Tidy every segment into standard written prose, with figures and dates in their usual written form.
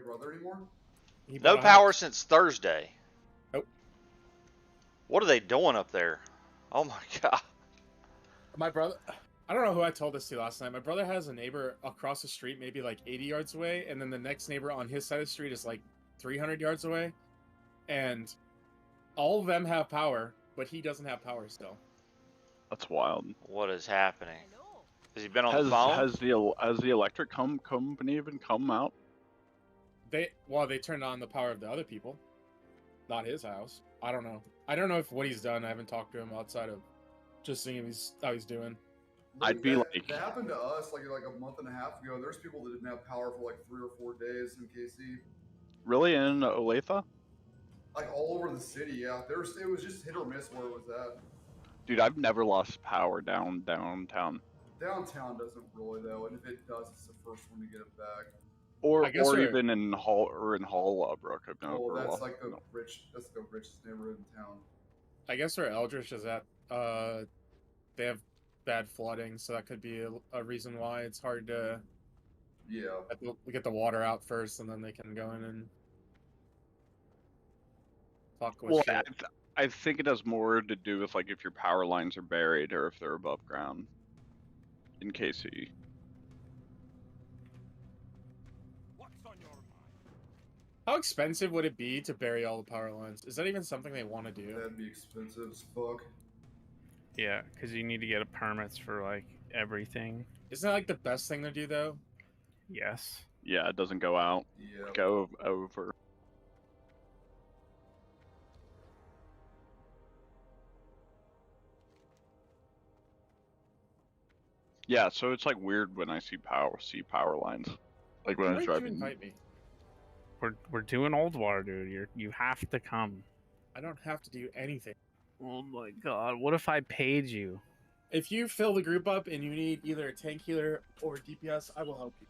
brother anymore? No power since Thursday. Nope. What are they doing up there? Oh my god. My brother, I don't know who I told this to last night. My brother has a neighbor across the street, maybe like 80 yards away, and then the next neighbor on his side of the street is like 300 yards away, and all of them have power, but he doesn't have power still. That's wild. What is happening? Has he been on the phone? Has the electric company even come out? They turned on the power of the other people, not his house. I don't know. I don't know what he's done. I haven't talked to him outside of just seeing how he's doing. I'd be like, that happened to us like a month and a half ago. There's people that didn't have power for like 3 or 4 days in KC. really in Olathe? Like all over the city, yeah. It was just hit or miss where it was at. Dude, I've never lost power downtown. Downtown doesn't really though, and if it does, it's the first one to get it back. Or even in Hallbrook. I've never that's lost. like the richest neighborhood in town. I guess where Eldritch is at, they have bad flooding, so that could be a reason why it's hard to get the water out first, and then they can go in and fuck with shit. I think it has more to do with like if your power lines are buried or if they're above ground in KC. How expensive would it be to bury all the power lines? Is that even something they want to do? That'd be expensive as fuck. Yeah, because you need to get permits for like everything. Isn't that like the best thing to do though? Yes. Yeah, it doesn't go out. Yeah. Go over. Yeah, so it's like weird when I see power lines. Like when I was driving. Invite me. We're doing Old Water, dude. You have to come. I don't have to do anything. Oh my god, what if I paid you? If you fill the group up and you need either a tank healer or DPS, I will help you.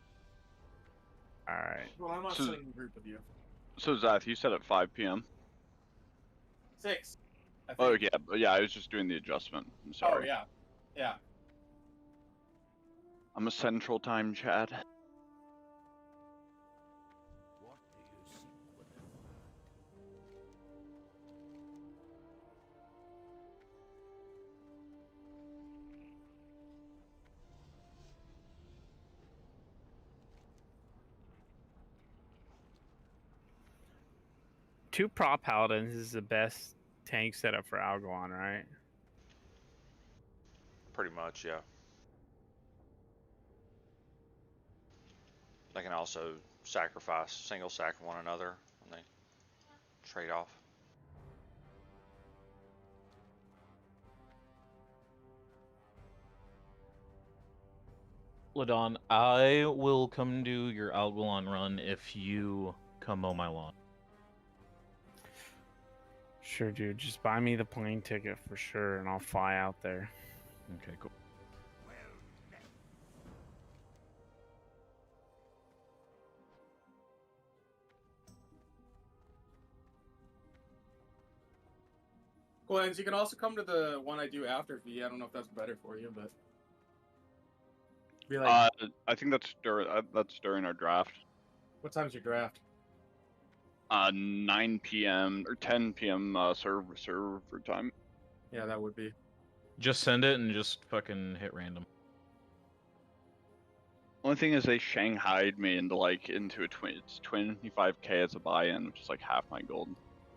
Alright. Well, I'm not sitting in a group with you. So Zath, you said at 5 p.m. 6. Oh yeah, I was just doing the adjustment. I'm sorry. Oh yeah. I'm a Central Time, Chad. Two prop paladins is the best tank setup for Algalon, right? Pretty much, yeah. They can also single sack one another when they trade off. Ladon, I will come do your Algalon run if you come mow my lawn. Sure, dude. Just buy me the plane ticket for sure, and I'll fly out there. Okay, cool. Well, and you can also come to the one I do after V. I don't know if that's better for you, but be like, I think that's during our draft. what time's your draft? 9 p.m. or 10 p.m. server time. Yeah, that would be. Just send it and just fucking hit random. Only thing is they shanghaied me into it's 25k as a buy-in, which is like half my gold.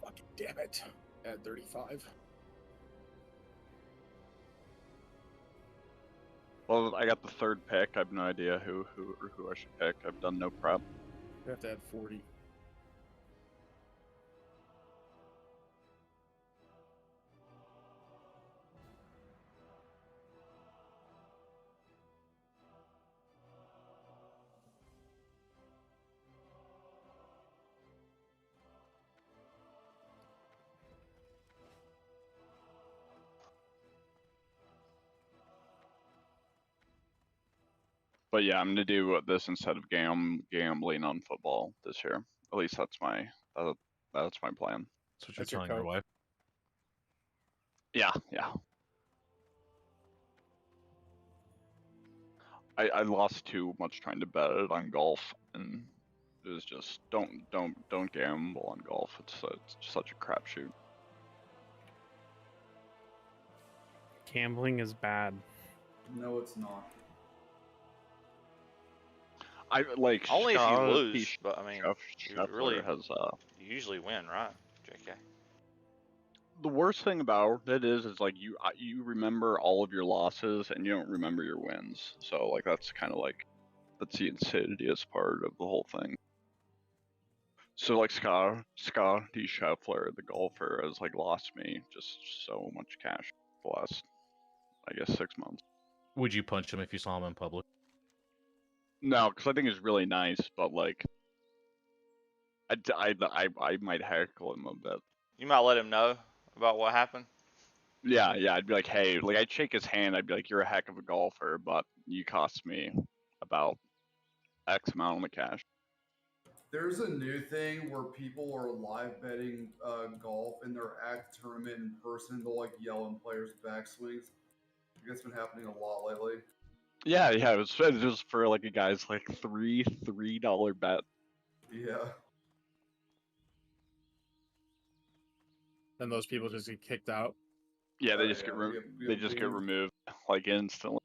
Fucking damn it! At 35. Well, I got the third pick. I have no idea who I should pick. I've done no prep. You have to add 40. But yeah, I'm gonna do this instead of gambling on football this year. At least that's my plan. That's what you're That's your telling your code. wife. Yeah. I lost too much trying to bet it on golf, and is just don't gamble on golf. It's such a crapshoot. Gambling is bad. No, it's not. I like Only if you Scott, lose, but I mean, you Scheffler really has you usually win, right, JK? the worst thing about it is like you remember all of your losses and you don't remember your wins. So like that's kind of like that's the insidious part of the whole thing. So like Scott D. Scheffler, the golfer, has like lost me just so much cash the last, I guess, 6 months. Would you punch him if you saw him in public? No, because I think it's really nice, but like I might heckle him a bit. You might let him know about what happened. Yeah, I'd be like, hey, like I'd shake his hand. I'd be like, you're a heck of a golfer, but you cost me about X amount on the cash. There's a new thing where people are live betting golf in their act tournament in person. They'll like yell in players' backswings. I think it's been happening a lot lately. Yeah, it was just for like a guy's like $3 bet. Yeah. Then those people just get kicked out. Yeah, they Oh, just yeah, they just get removed like instantly.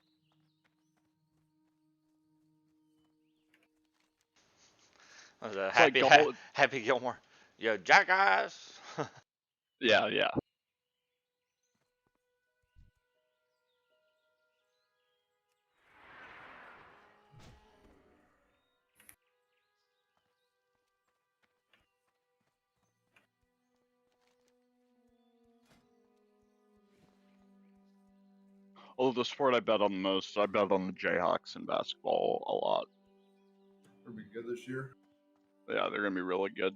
Was it It's like Happy Gilmore? Yo, jackass! Yeah. Although the sport I bet on the most, I bet on the Jayhawks in basketball a lot. It'll be good this year. Yeah, they're gonna be really good.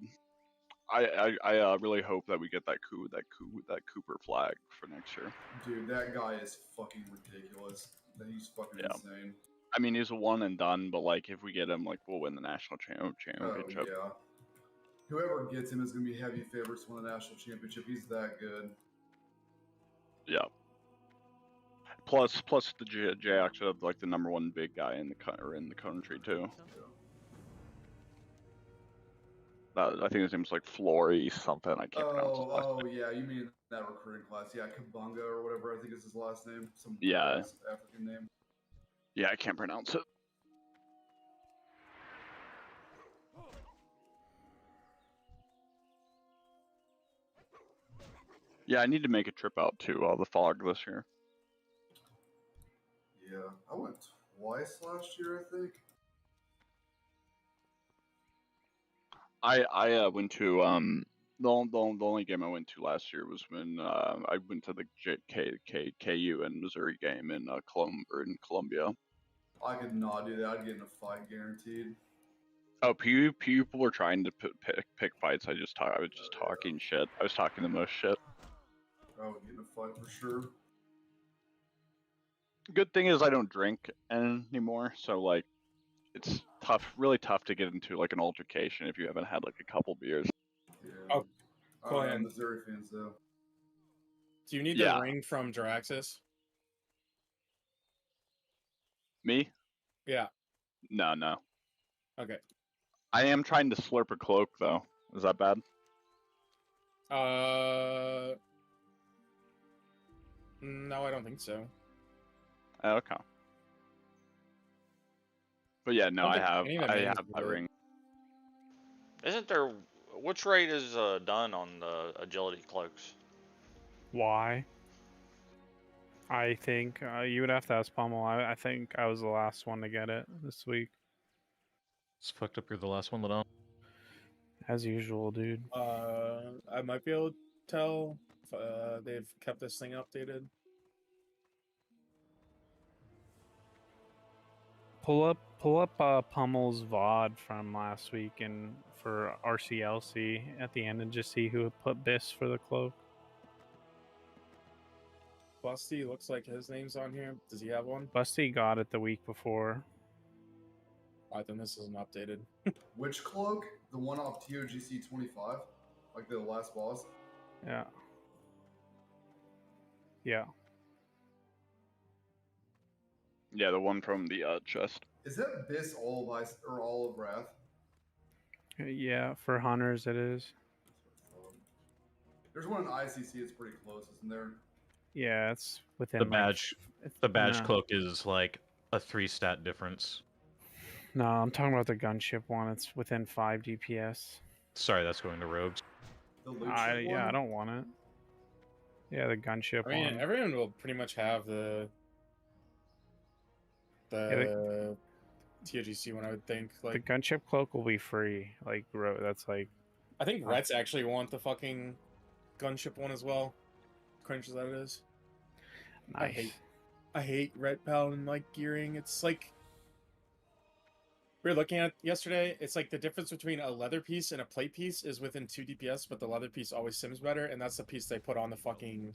I really hope that we get that Cooper flag for next year. Dude, that guy is fucking ridiculous. He's fucking Yeah. insane. I mean, he's a one and done, but like if we get him, like we'll win the national Oh, championship. yeah. Whoever gets him is going to be heavy favorites to win the national championship. He's that good. Yeah. Plus the Jayhawks have like the #1 big guy in the country too. I think his name's like Flory something. I can't pronounce his last name. Yeah, you mean that recruiting class? Yeah, Kabunga or whatever I think is his last name. Some Yeah. African name. Yeah, I can't pronounce it. Yeah, I need to make a trip out to the Fog this year. Yeah, I went twice last year, I think. I went to the only game I went to last year was when I went to the KU and Missouri game in Columbia. I could not do that. I'd get in a fight guaranteed. Oh, people were trying to pick fights. I was just talking shit. I was talking the most shit. I would get in a fight for sure. Good thing is I don't drink anymore, so like it's really tough to get into like an altercation if you haven't had like a couple beers. Yeah. Oh, I'm Cohen. Missouri fans though. Do you need Yeah. the ring from Jiraxis? Me? Yeah. No. Okay. I am trying to slurp a cloak though. Is that bad? No, I don't think so. Okay. But yeah, no, I I don't have think any of the names my do it. ring. Isn't there? Which rate is done on the agility cloaks? Why? I think you would have to ask Pummel. I think I was the last one to get it this week. It's fucked up. You're the last one, Ladon. As usual, dude. I might be able to tell if they've kept this thing updated. Pull up Pummel's VOD from last week and for RCLC at the end and just see who put Biss for the cloak. Busty looks like his name's on here. Does he have one? Busty got it the week before. I think this isn't updated. Which cloak? The one off TOGC 25? Like the last boss? Yeah. Yeah. Yeah, the one from the chest. Is that Biss all of Ice or all of Wrath? Yeah, for hunters it is. There's one in ICC. It's pretty close, isn't there? Yeah, it's within The like, badge, the badge cloak is like a 3-stat difference. No, I'm talking about the gunship one. It's within 5 DPS. Sorry, that's going to rogues. The loot ship Yeah, I one? don't want it. Yeah, the gunship I mean, one. everyone will pretty much have the TOGC one, I would think. The Like, gunship cloak will be free. Like, that's like. I think Reds actually want the fucking gunship one as well. Cringe as that is. Nice. I hate Red Paladin like gearing. It's like we were looking at yesterday. It's like the difference between a leather piece and a plate piece is within 2 DPS, but the leather piece always sims better, and that's the piece they put on the fucking.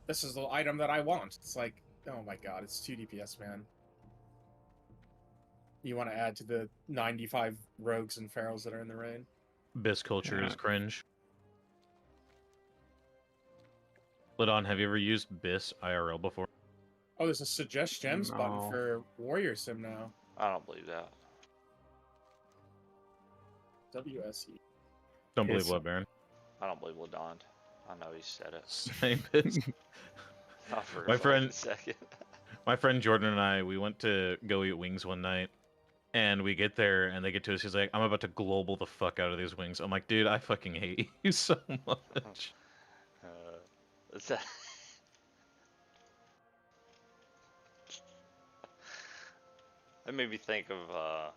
This is the item that I want. It's like, oh my god, it's 2 DPS, man. You want to add to the 95 rogues and ferals that are in the raid. Bis culture is cringe. Lidon, have you ever used Bis IRL before? Oh, there's a suggest gems button No. for Warrior Sim now. I don't believe that. WSE. Don't believe It's- what, Baron? I don't believe Ladon. I know he said it. Same Bis. Not for My like friend- a second. My friend Jordan and I, we went to go eat wings one night, and we get there, and they get to us. He's like, "I'm about to global the fuck out of these wings." I'm like, "Dude, I fucking hate you so much." It's a- That made me think of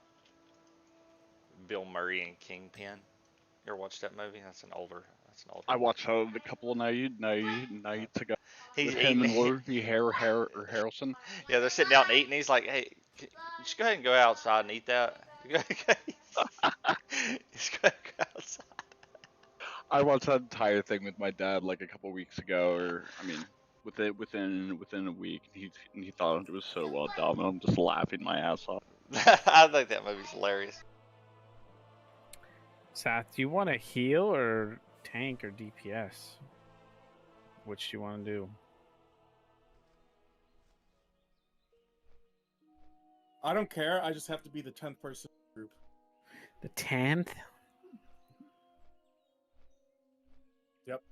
Bill Murray and Kingpin. You ever watched that movie? That's an older. I watched a couple of nights ago. He's With him and eating. Woody Harrelson. Yeah, they're sitting out and eating. He's like, "Hey, just go ahead and go outside and eat that." Just go ahead and go outside. I watched that entire thing with my dad like a couple weeks ago, or I mean, within a week. And he thought it was so well done. And I'm just laughing my ass off. I think that movie's hilarious. Seth, do you want to heal or tank or DPS? Which do you want to do? I don't care. I just have to be the 10th person in the group. The 10th? Yep.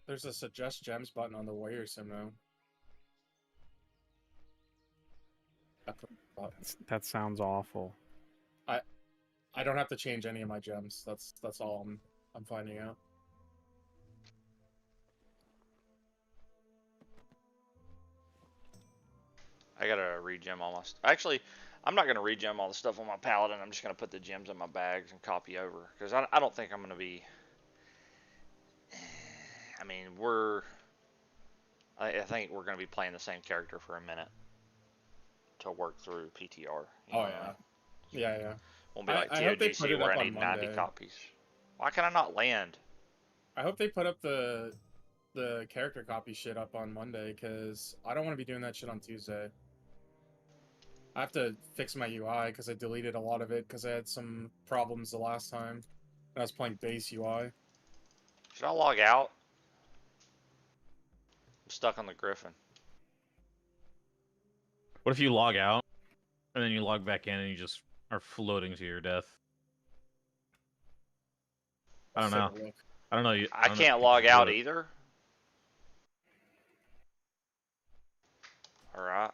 There's a suggest gems button on the Warrior Sim now. That sounds awful. I don't have to change any of my gems. That's all I'm finding out. I gotta regem all my Actually, I'm not gonna regem all the stuff on my paladin. I'm just gonna put the gems in my bags and copy over because I don't think I'm gonna be. I mean, I think we're gonna be playing the same character for a minute to work through PTR. You know Oh what I mean? yeah. Won't be like I hope they put TOGC it where up I on need 90 Monday. copies. Why can I not land? I hope they put up the character copy shit up on Monday because I don't want to be doing that shit on Tuesday. I have to fix my UI because I deleted a lot of it because I had some problems the last time when I was playing base UI. Should I log out? I'm stuck on the Griffin. What if you log out, and then you log back in, and you just are floating to your death? I don't know. I don't know. I don't know can't if you log can do out it. either. Alright.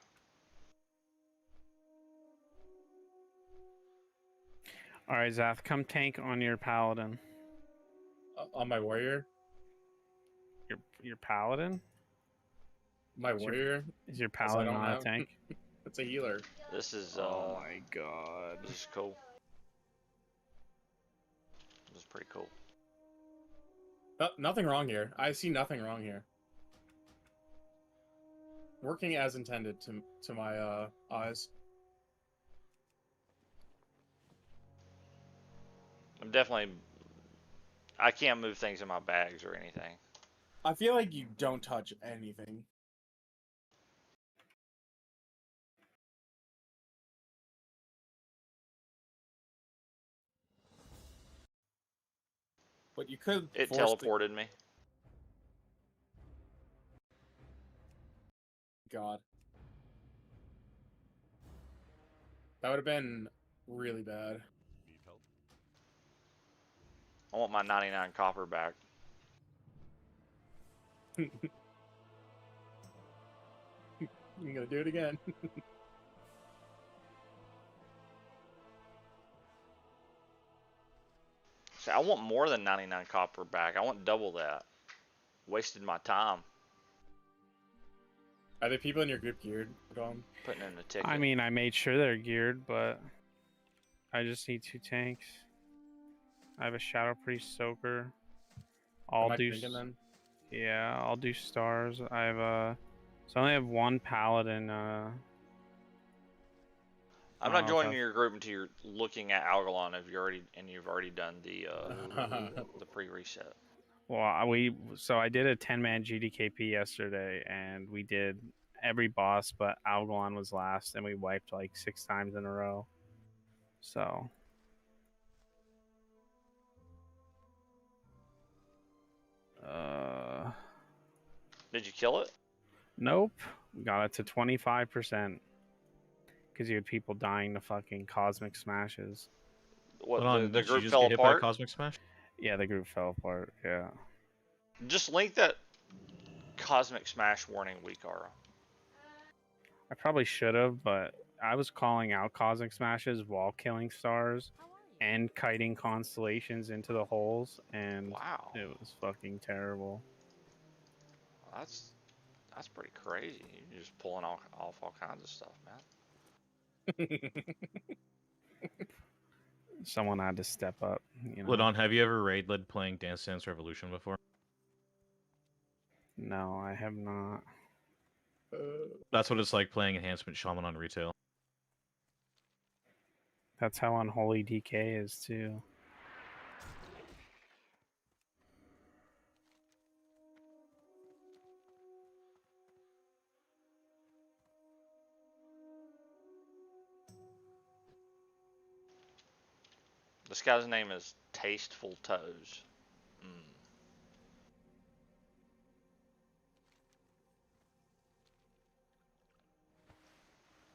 Alright, Zath, come tank on your paladin. On my warrior? Your paladin? My warrior? Is your 'Cause I paladin don't not a have- tank? It's a healer. This is Oh my god. this is cool. This is pretty cool. Nothing wrong here. I see nothing wrong here. Working as intended to my eyes. I'm definitely I can't move things in my bags or anything. I feel like you don't touch anything. But you could. It force teleported me. God. That would have been really bad. I want my 99 copper back. You're gonna do it again. See, I want more than 99 copper back. I want double that. Wasted my time Are there people in your group geared? Putting in the ticket. I mean, I made sure they're geared, but I just need 2 tanks. I have a Shadow Priest Soaker. I'll do. Yeah, I'll do stars. I have so I only have 1 paladin. I'm not joining your group until you're looking at Algalon if you've already done the pre-reset. Well, I did a 10-man GDKP yesterday, and we did every boss, but Algalon was last, and we wiped like 6 times in a row. So. Did you kill it? Nope. We got it to 25%. Because you had people dying to fucking cosmic smashes. What, the did group you just fell get hit by a apart? cosmic smash? Yeah, the group fell apart. Yeah. Just link that cosmic smash warning, Weekara. I probably should have, but I was calling out cosmic smashes while killing stars and kiting constellations into the holes, and Wow, it was fucking terrible. that's pretty crazy. You're just pulling off all kinds of stuff, man. Someone had to step up. You know? Ladon, have you ever raid led playing Dance Dance Revolution before? No, I have not. That's what it's like playing Enhancement Shaman on retail. That's how Unholy DK is too. This guy's name is Tasteful Toes.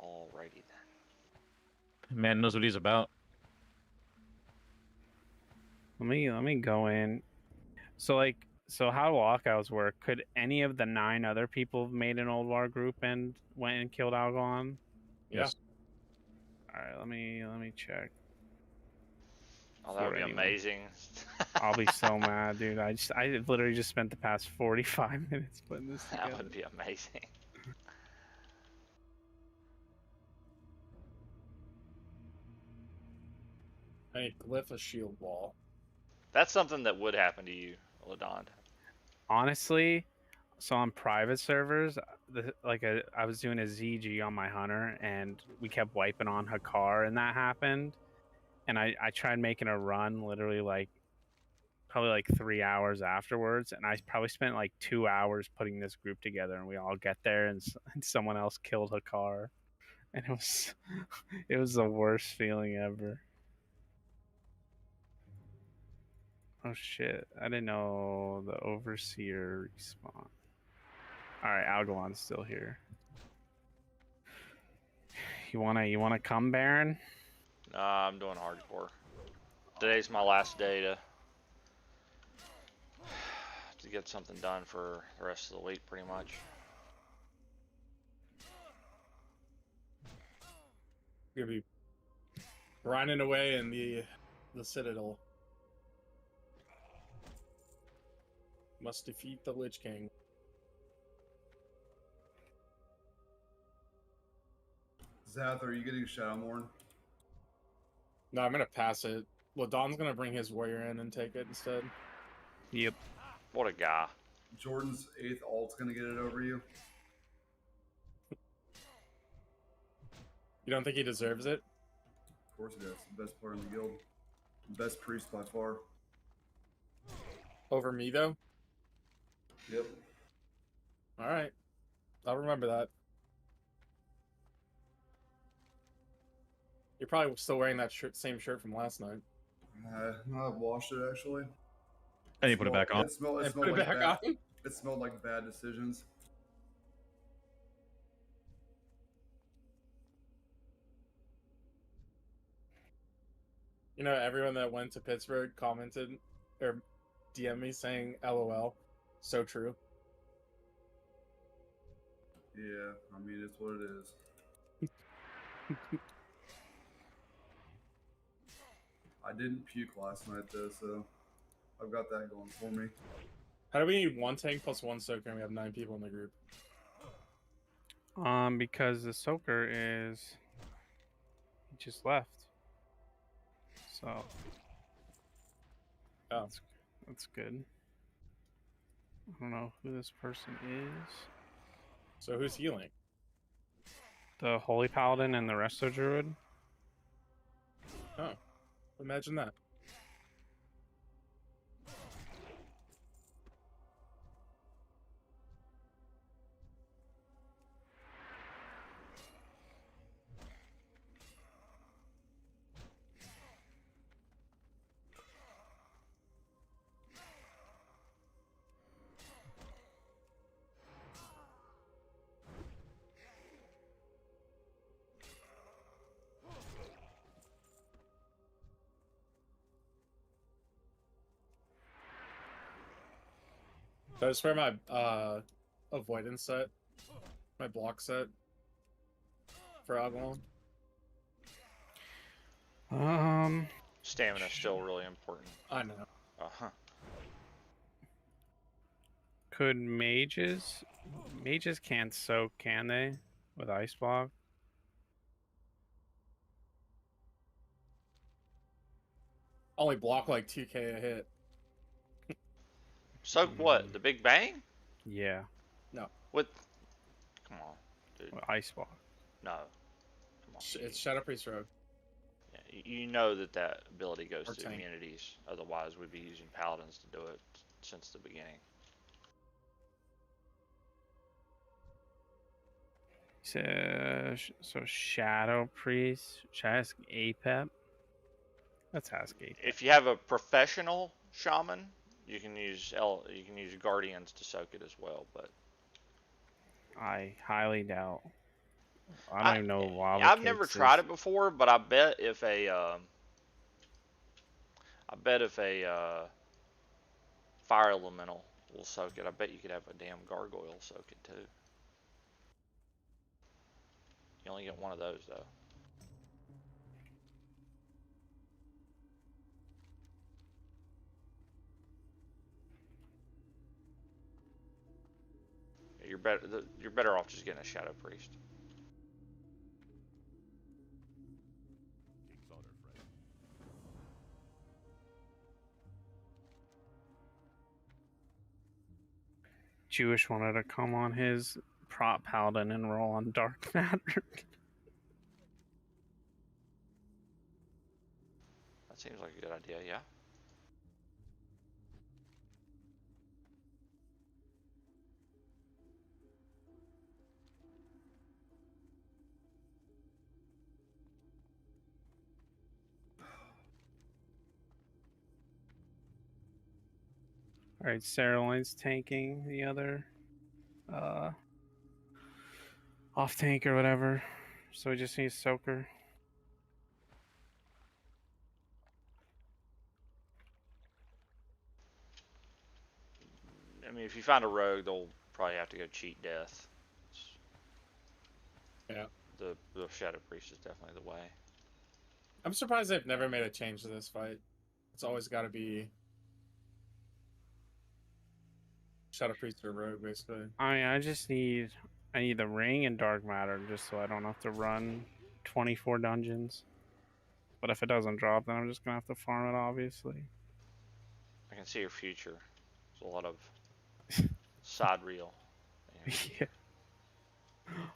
Alrighty then. Man knows what he's about. Let me go in. So how walkouts work? Could any of the 9 other people have made an Old War group and went and killed Algalon? Yes. All right, let me check. Oh, that would be amazing. I'll be so mad, dude. I literally just spent the past 45 minutes putting this together. That would be amazing. I need glyph a shield wall. That's something that would happen to you, Ladon. Honestly, so on private servers, I was doing a ZG on my hunter, and we kept wiping on Hakar, and that happened. And I tried making a run, literally probably 3 hours afterwards, and I probably spent 2 hours putting this group together, and we all get there, and someone else killed Hakar, and it was the worst feeling ever. Oh shit, I didn't know the Overseer respawn. Alright, Algalon's still here. You wanna come, Baron? Nah, I'm doing hardcore. Today's my last day to get something done for the rest of the week, pretty much. You're gonna be grinding away in the Citadel. Must defeat the Lich King. Zath, are you getting Shadowmourne? No, I'm gonna pass it. Well, Don's gonna bring his warrior in and take it instead. Yep. What a guy. Jordan's 8th alt's gonna get it over you. You don't think he deserves it? Of course he does. The best player in the guild. The best priest by far. Over me, though? Yep. Alright. I'll remember that. You're probably still wearing that same shirt from last night. I washed it, actually. And you put it back on. It smelled, And put it like back bad. on. It smelled like bad decisions. You know, everyone that went to Pittsburgh commented or DM me saying LOL. So true. Yeah, I mean, it's what it is. I didn't puke last night, though, so I've got that going for me. How do we need 1 tank plus 1 soaker and we have 9 people in the group? Because the soaker is he just left. So Oh. that's good. I don't know who this person is. So who's healing? The Holy Paladin and the Resto Druid. Oh. Imagine that. Did I spare my avoidance set? My block set? For Avalon? Stamina's still really important. I know. Uh-huh. Could mages can't soak, can they? With ice block? Only block like 2k a hit. Soak what? The Big Bang? Yeah. With... Come on, dude. With ice block. No. Come on. It's Shadow Priest Rogue. Yeah, you know that ability goes Or to tank. immunities. Otherwise, we'd be using paladins to do it since the beginning. So Shadow Priest. Should I ask APEP? Let's ask APEP. If you have a professional shaman, you can use guardians to soak it as well. But I highly doubt. I don't even know why. I've never tried it before, but I bet if a fire elemental will soak it, I bet you could have a damn gargoyle soak it too. You only get one of those though. You're better off just getting a Shadow Priest. Jewish wanted to come on his prop paladin and roll on dark matter. That seems like a good idea, yeah. Alright, Sarah tanking the other off tank or whatever. So we just need soaker. I mean, if you find a rogue, they'll probably have to go cheat death. Yeah. The Shadow Priest is definitely the way. I'm surprised they've never made a change to this fight. It's always got to be Shadow Priest or Rogue, basically. I mean, I need the ring and dark matter just so I don't have to run 24 dungeons. But if it doesn't drop, then I'm just gonna have to farm it, obviously. I can see your future. There's a lot of side reel. Yeah.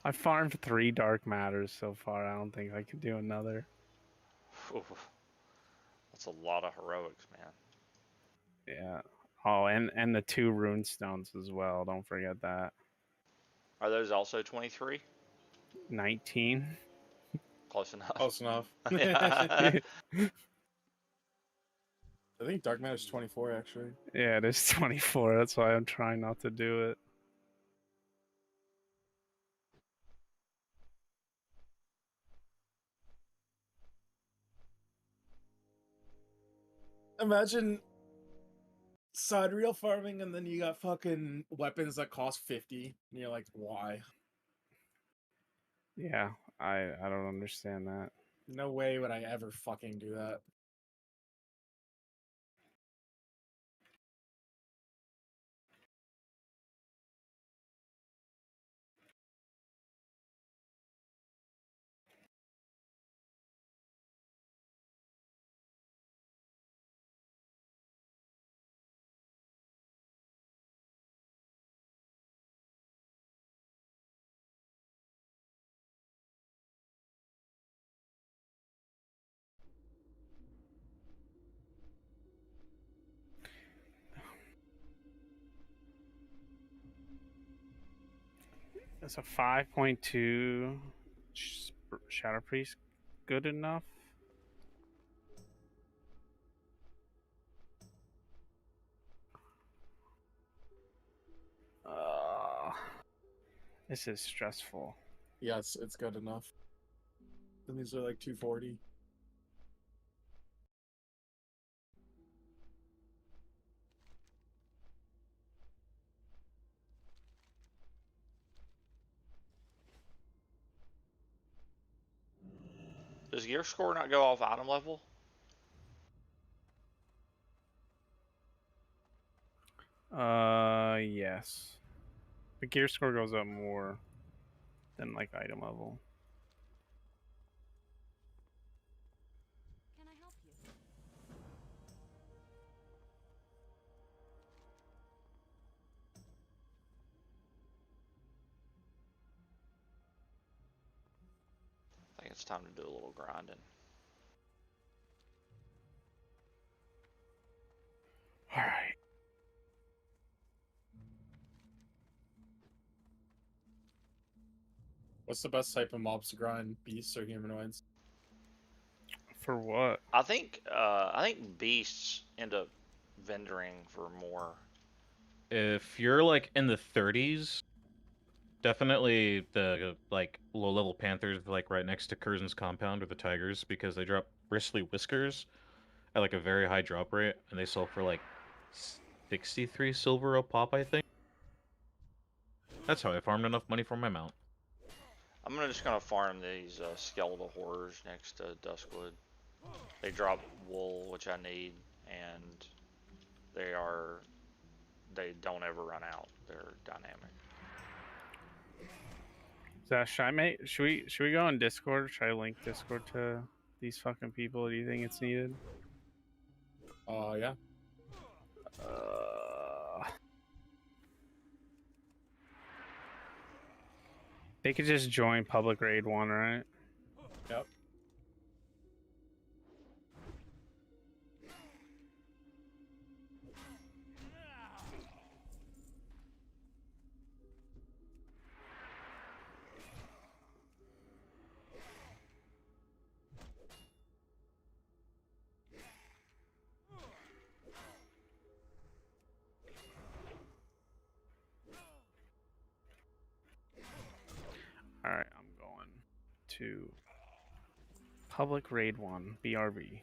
I farmed 3 dark matters so far. I don't think I can do another. That's a lot of heroics, man. Yeah. Oh, and the 2 rune stones as well. Don't forget that. Are those also 23? 19. Close enough. Close enough. Yeah. The I think Dark Matter's 24 actually. Yeah, it is 24. That's why I'm trying not to do it. Imagine sidereal farming and then you got fucking weapons that cost 50 and you're like, why? Yeah, I don't understand that. No way would I ever fucking do that. It's a 5.2 Shadow Priest good enough? This is stressful. Yes, it's good enough. And these are like 240. Does gear score not go off item level? Yes. The gear score goes up more than like item level. Can I help you? I think it's time to do a little grinding. All right. What's the best type of mobs to grind? Beasts or humanoids? For what? I think beasts end up vendoring for more. If you're like in the 30s, definitely the like low-level panthers like right next to Curzon's compound or the tigers because they drop bristly whiskers at like a very high drop rate and they sell for like 63 silver a pop, I think. That's how I farmed enough money for my mount. I'm just gonna farm these skeletal horrors next to Duskwood. They drop wool, which I need, and they don't ever run out. They're dynamic. Should we go on Discord? Should I link Discord to these fucking people? Do you think it's needed? Yeah. They could just join public raid 1, right? Yep. All right, I'm going to public raid 1 BRB.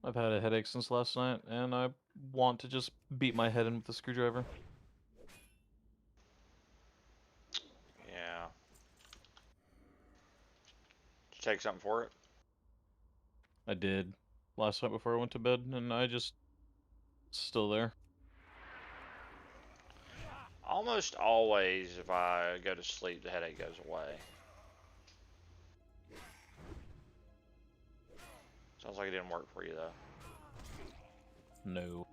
I've had a headache since last night, and I want to just beat my head in with a screwdriver. Yeah. Did you take something for it? I did last night before I went to bed, and I just still there. Almost always, if I go to sleep, the headache goes away. Sounds like it didn't work for you, though. No.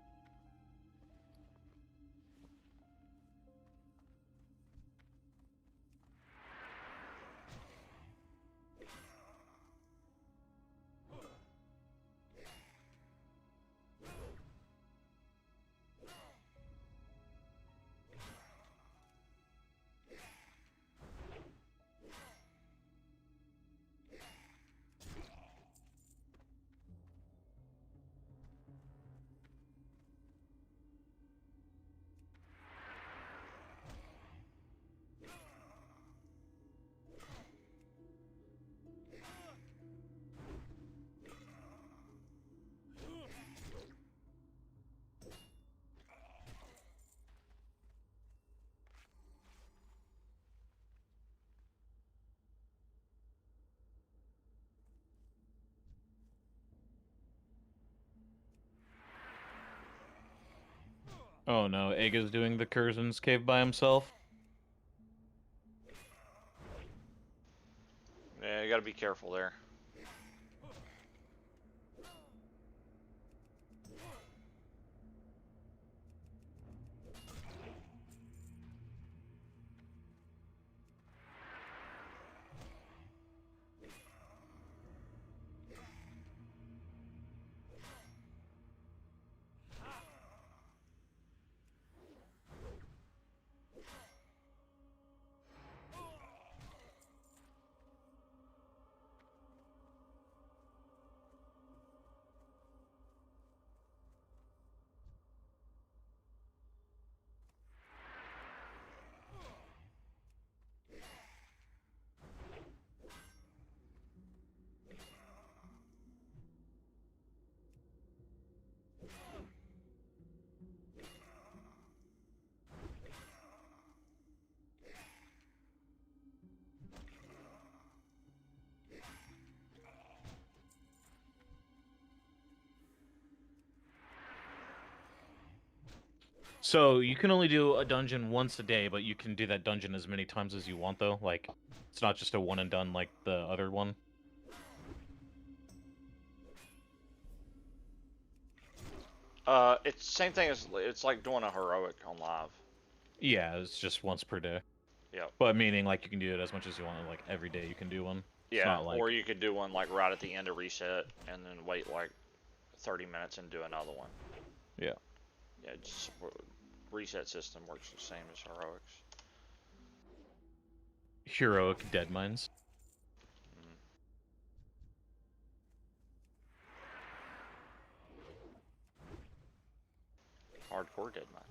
Oh no, Aga's doing the Curzon's cave by himself. Yeah, you gotta be careful there. So you can only do a dungeon once a day, but you can do that dungeon as many times as you want, though. Like, it's not just a one and done like the other one. It's the same thing as, it's like doing a heroic on live. Yeah, it's just once per day. Yep. But meaning, like, you can do it as much as you want. Like, every day you can do one. It's Yeah, not like... or you could do one like right at the end of reset, and then wait like 30 minutes and do another one. Yeah. Yeah, just reset system works the same as heroics. Heroic dead mines. Hardcore dead mine.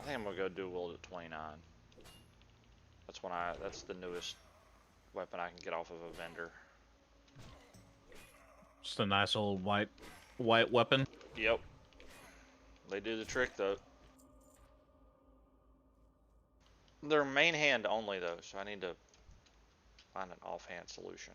think I'm gonna go dual wield at 29. That's the newest weapon I can get off of a vendor. Just a nice old white weapon. Yep. They do the trick though. They're main hand only though, so I need to find an offhand solution.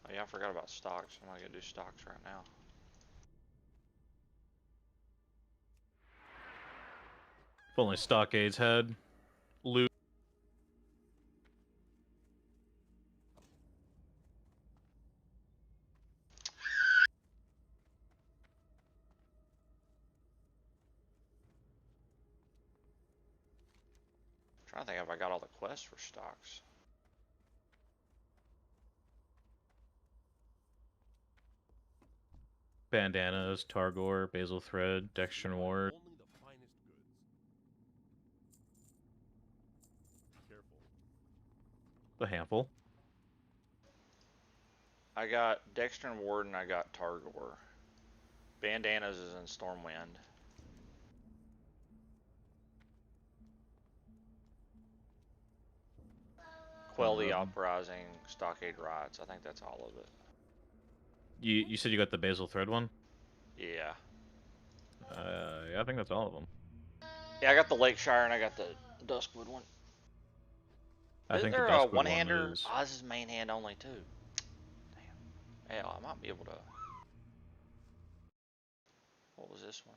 Oh yeah, I forgot about stocks. I'm gonna go do stocks right now. If only Stockades had loot. I'm trying to think if I got all the quests for stocks. Bandanas, Targor, Basil Thread, Dextran Ward. Only the finest goods. Careful. A handful. I got Dextran Ward and I got Targor. Bandanas is in Stormwind. Quell the Uprising, Stockade Riots. I think that's all of it. You said you got the Basil Thread one? Yeah. Yeah, I think that's all of them. Yeah, I got the Lakeshire and I got the Duskwood one. I Is think there the a Duskwood one-hander? one is. Oh, this is main hand only too. Damn. Hell, I might be able to. What was this one?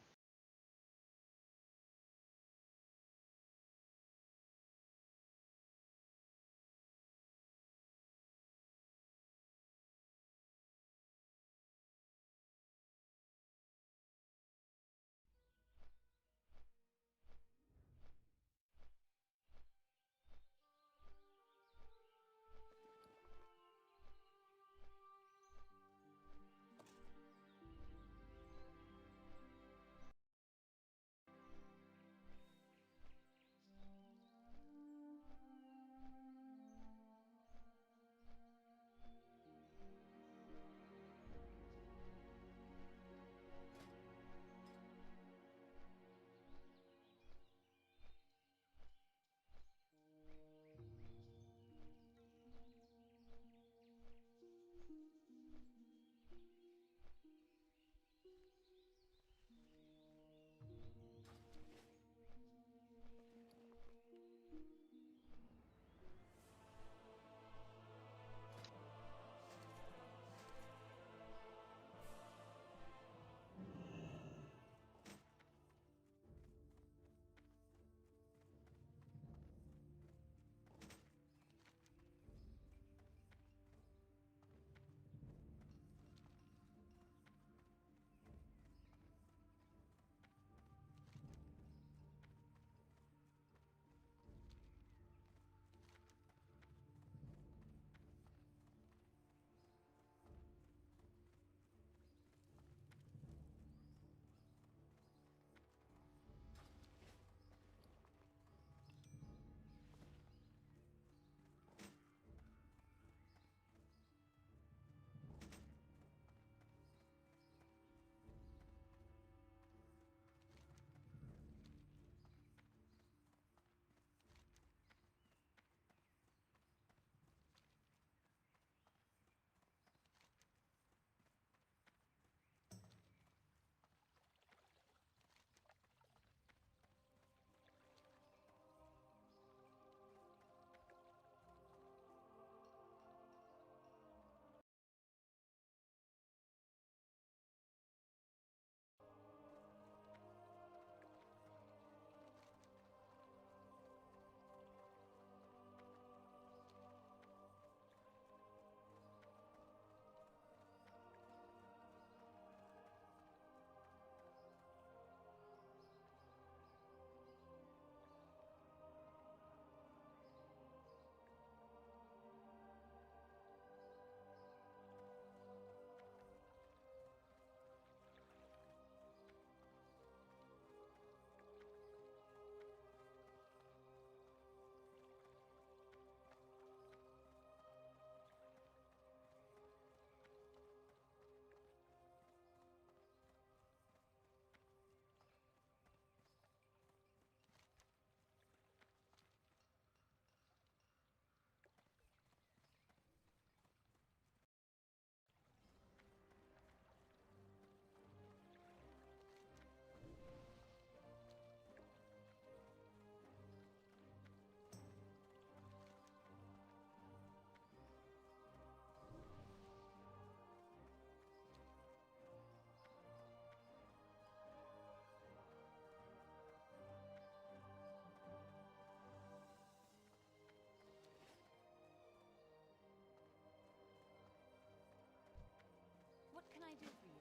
I do for you?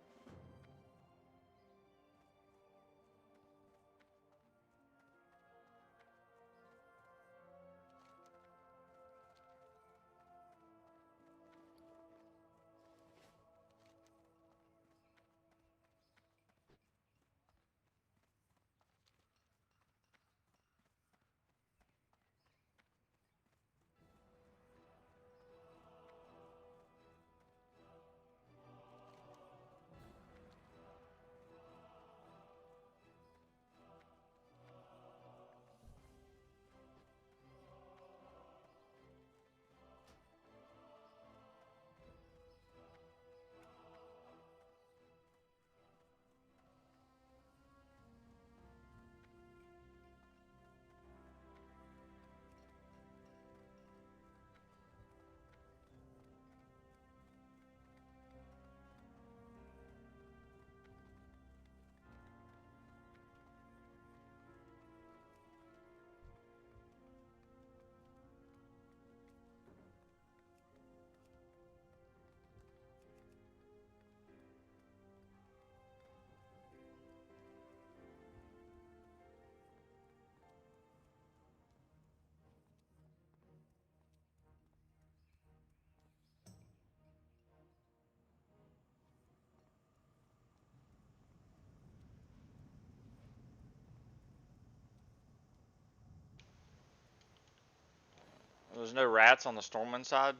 There's no rats on the Stormwind side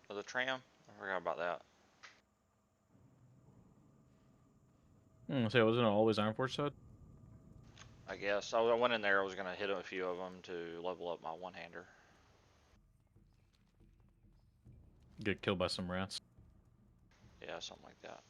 of the tram. I forgot about that. So wasn't it always Ironforge side? I guess I went in there. I was gonna hit a few of them to level up my one-hander. Get killed by some rats. Yeah, something like that.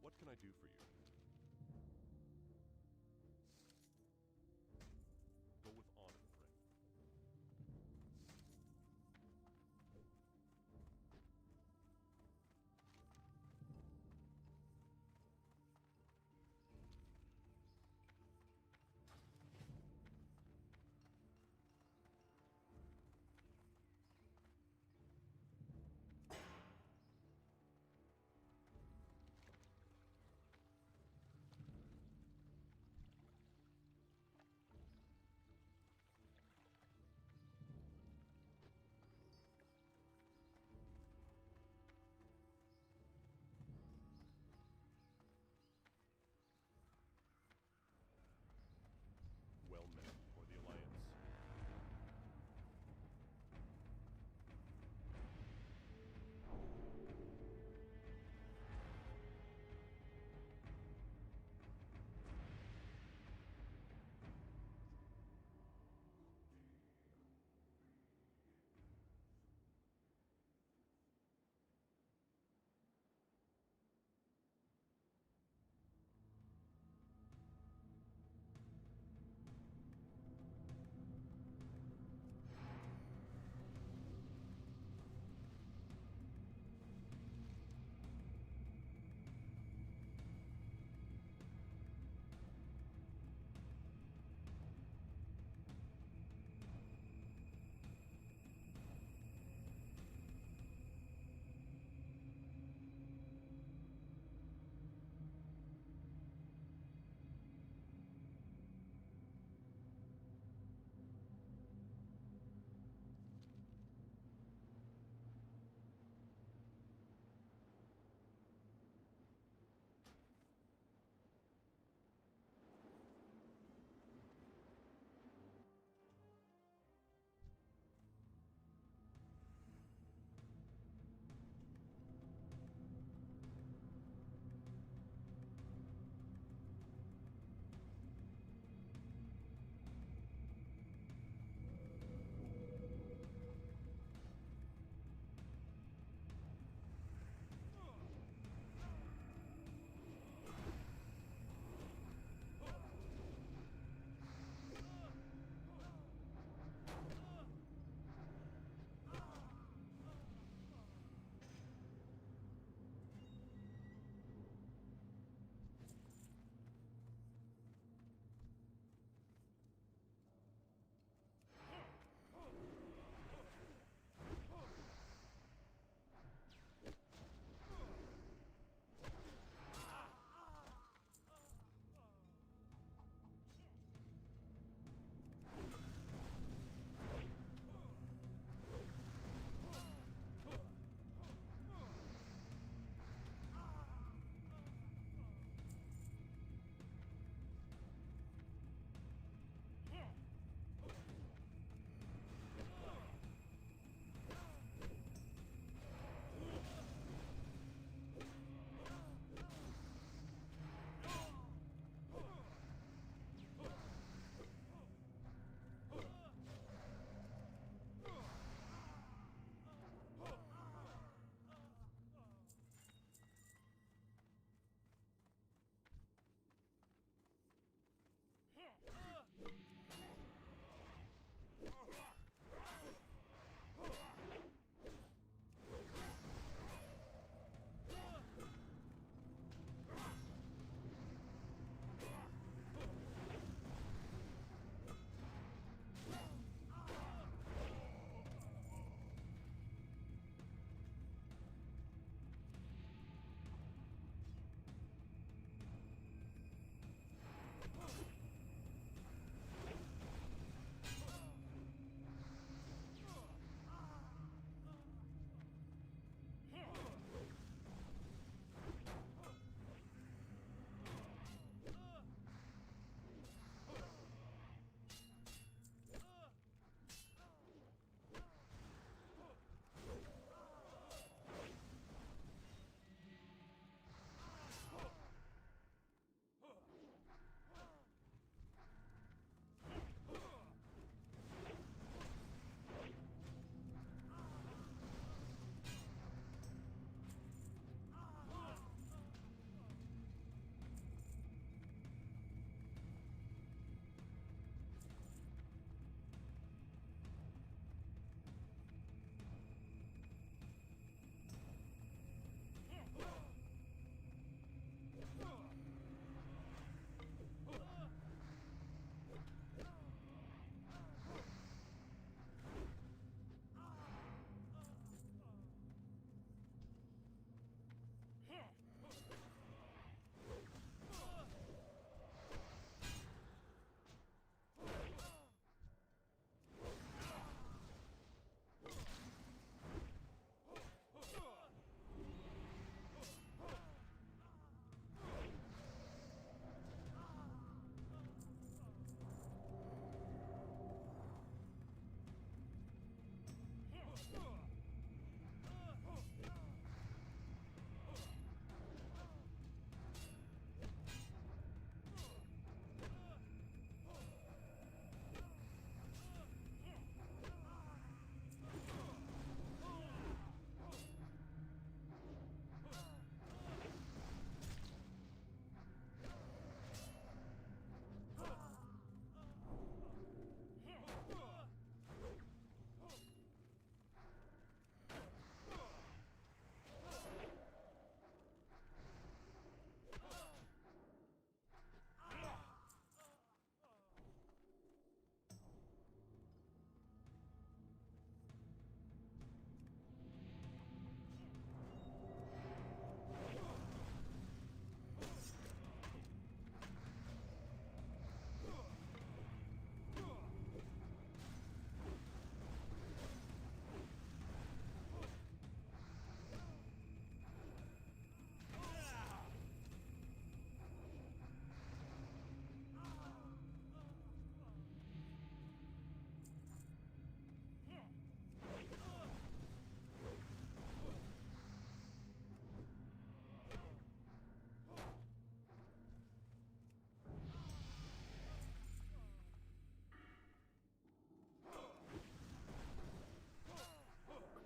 What can I do for you? Go with honor, friend.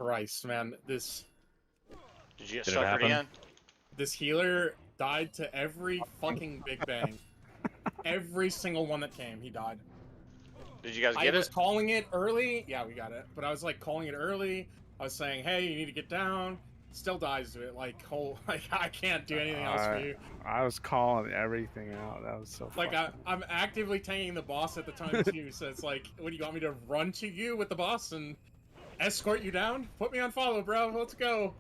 Christ, man, this Did you get Did it suckered happen? in? this healer died to every fucking Big Bang. Every single one that came, he died. Did you guys I get was it? calling it early. Yeah, we got it. But I was like calling it early. I was saying, hey, you need to get down. Still dies to it. Like, like I can't do anything else for you. I was calling everything out. That was so Like, fucking... I'm actively tanking the boss at the time, too. So it's like, what do you want me to run to you with the boss and escort you down? Put me on follow, bro. Let's go.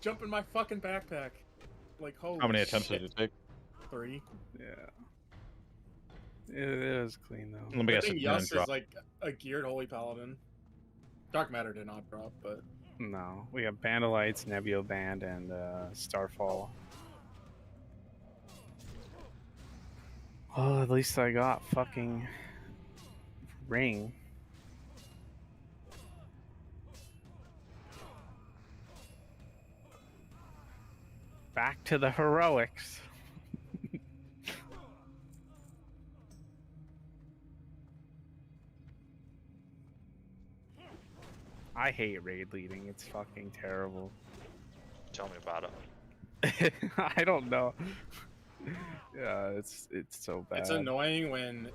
Jump in my fucking backpack. Like, holy How many attempts shit. did it take? 3. Yeah. It was clean though. Let me I guess. think It didn't Yus drop. is like a geared Holy Paladin. Dark Matter did not drop, but No, we got Bandolites, Nebula Band, and Starfall. Oh, at least I got fucking ring. Back to the heroics. I hate raid leading. It's fucking terrible. Tell me about it. I don't know. Yeah, it's so bad. it's annoying when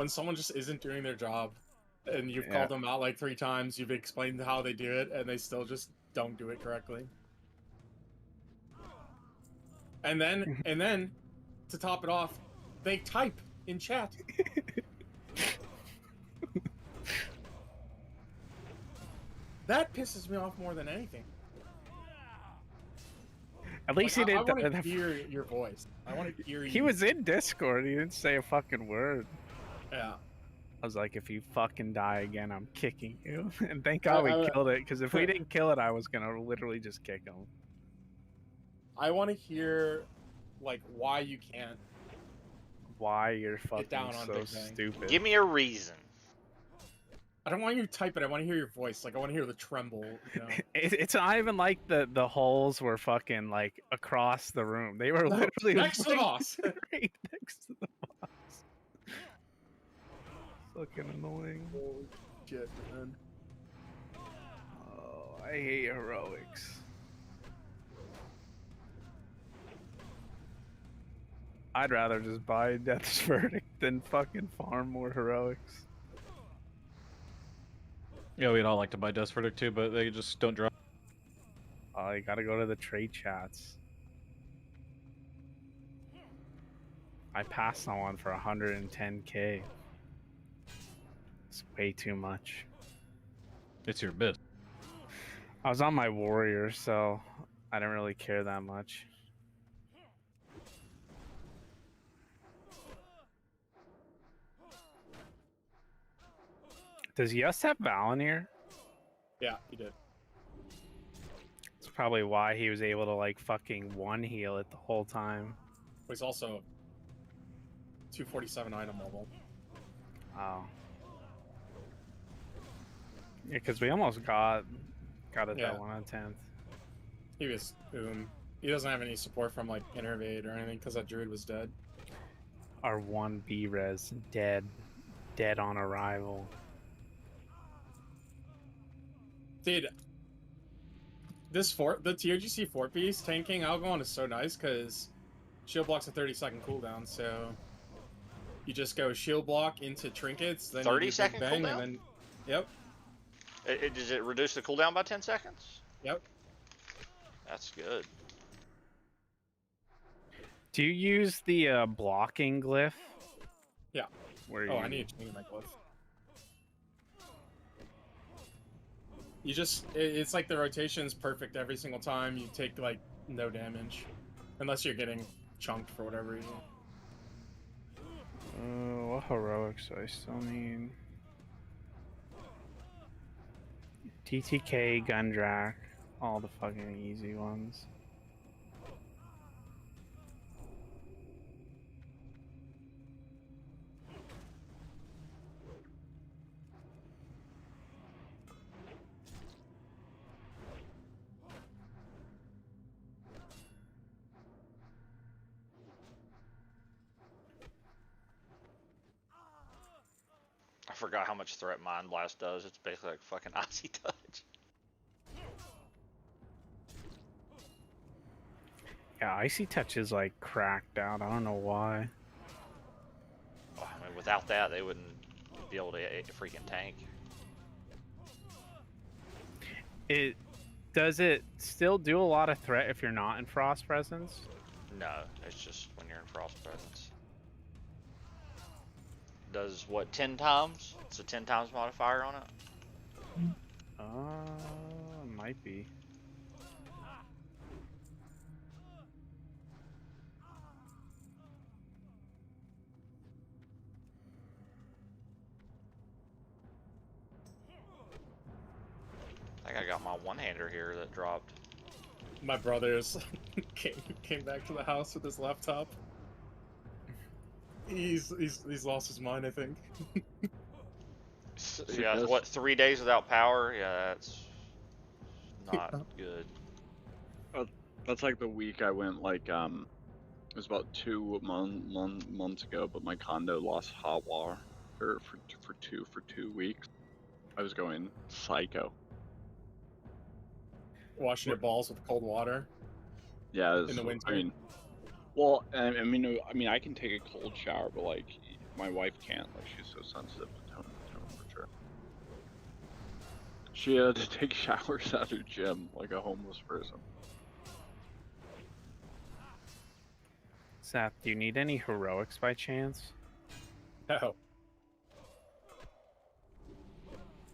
someone just isn't doing their job and you've called them out like 3 times, you've explained how they do it, and they still just don't do it correctly. And then to top it off, they type in chat. That pisses me off more than anything. At least Like, he I didn't. want to hear your voice. I want to hear you. He was in Discord. He didn't say a fucking word. Yeah. I was like, if you fucking die again, I'm kicking you. And thank God we killed it, because if we didn't kill it, I was gonna literally just kick him. I want to hear, like, why you can't. Why you're fucking down on so Big Bang. stupid. Give me a reason. I don't want you to type it. I want to hear your voice. Like, I want to hear the tremble. You know? It's not even like the holes were fucking like across the room. They were literally next to the like, boss. right next to the boss. Fucking annoying. Holy shit, man. Oh, I hate heroics. I'd rather just buy Death's Verdict than fucking farm more heroics. Yeah, we'd all like to buy Death's Verdict too, but they just don't drop. Oh, you gotta go to the trade chats. I passed on one for 110k. It's way too much. It's your bid. I was on my warrior, so I didn't really care that much. Does Yust have Valinir? Yeah, he did. That's probably why he was able to like fucking one heal it the whole time. But he's also 247 item level. Oh. Yeah, because we almost got it Yeah. that one on 10th. He was he doesn't have any support from like Innervate or anything because that druid was dead. Our one B-res dead on arrival. Dude, the TOGC fort piece tanking Algon is so nice because shield block's a 30-second cooldown, so you just go shield block into trinkets, then 30-second bang, cooldown? and then yep. Does it reduce the cooldown by 10 seconds? Yep. That's good. Do you use the blocking glyph? Yeah. Where Oh, you... I need to change my glyph. You just, it's like the rotation's perfect every single time. You take, like, no damage. Unless you're getting chunked for whatever reason. What heroics do I still need? TTK, Gundrak, all the fucking easy ones. forgot how much threat Mind Blast does. It's basically like fucking Icy Touch. Yeah, Icy Touch is like cracked out. I don't know why. Oh, I mean, without that, they wouldn't be able to freaking tank. Does it still do a lot of threat if you're not in Frost Presence? No, it's just when you're in Frost Presence. Does what, 10 times? It's a 10 times modifier on it? Might be. I think I got my one-hander here that dropped. My brother's came back to the house with his laptop. He's lost his mind, I think. Yeah, what, 3 days without power? Yeah, that's not good. That's like the week I went like it was about 2 months ago, but my condo lost hot water for 2 weeks. I was going psycho. Washing your balls with cold water. Yeah, in the winter. I mean, well, I mean, I can take a cold shower, but like my wife can't. Like she's so sensitive to temperature. She had to take showers at her gym like a homeless person. Seth, do you need any heroics by chance? No.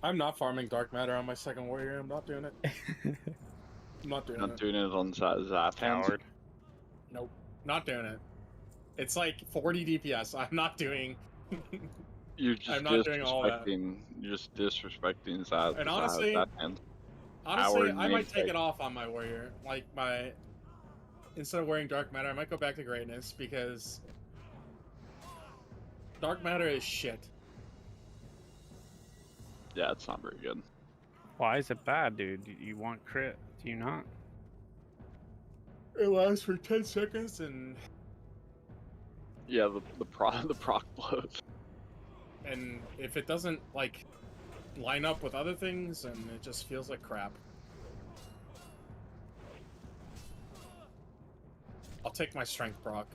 I'm not farming dark matter on my second warrior. I'm not doing it. I'm not doing Not it. doing it on Zap. Coward. Nope. Not doing it. It's like 40 DPS. I'm not doing. You're just I'm not doing all that. You're just disrespecting Zap. And honestly, Our I might take namesake. it off on my warrior. Like instead of wearing dark matter, I might go back to greatness because dark matter is shit. Yeah, it's not very good. Why is it bad, dude? You want crit? Do you not? It lasts for 10 seconds and Yeah, the proc blows. if it doesn't like line up with other things, and it just feels like crap. I'll take my strength proc.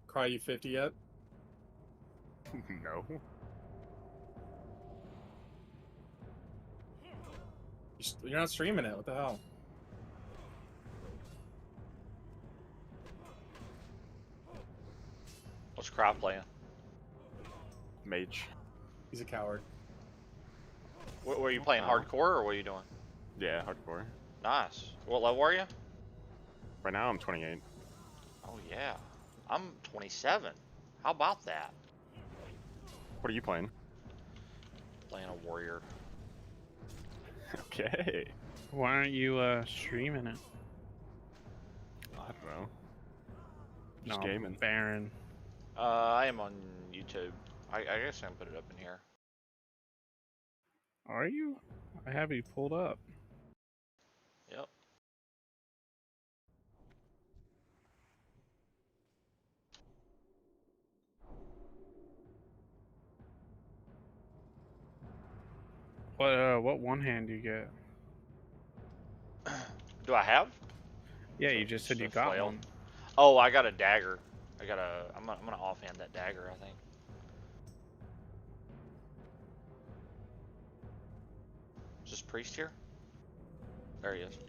Cry, you 50 yet? No. You're not streaming it. What the hell? What's Crop playing? Mage. He's a coward. What, were you playing hardcore or what are you doing? Yeah, hardcore. Nice. What level are you? Right now I'm 28. Oh yeah. I'm 27. How about that? What are you playing? Playing a warrior. Okay. Why aren't you streaming it? I don't know. Just No, gaming. Baron. I am on YouTube. I guess I can put it up in here. Are you? I have you pulled up. Yep. What one hand do you get? Do I have? Yeah, you just said you a got flail. one. Oh, I got a dagger. I'm gonna offhand that dagger, I think. Is this priest here? There he is.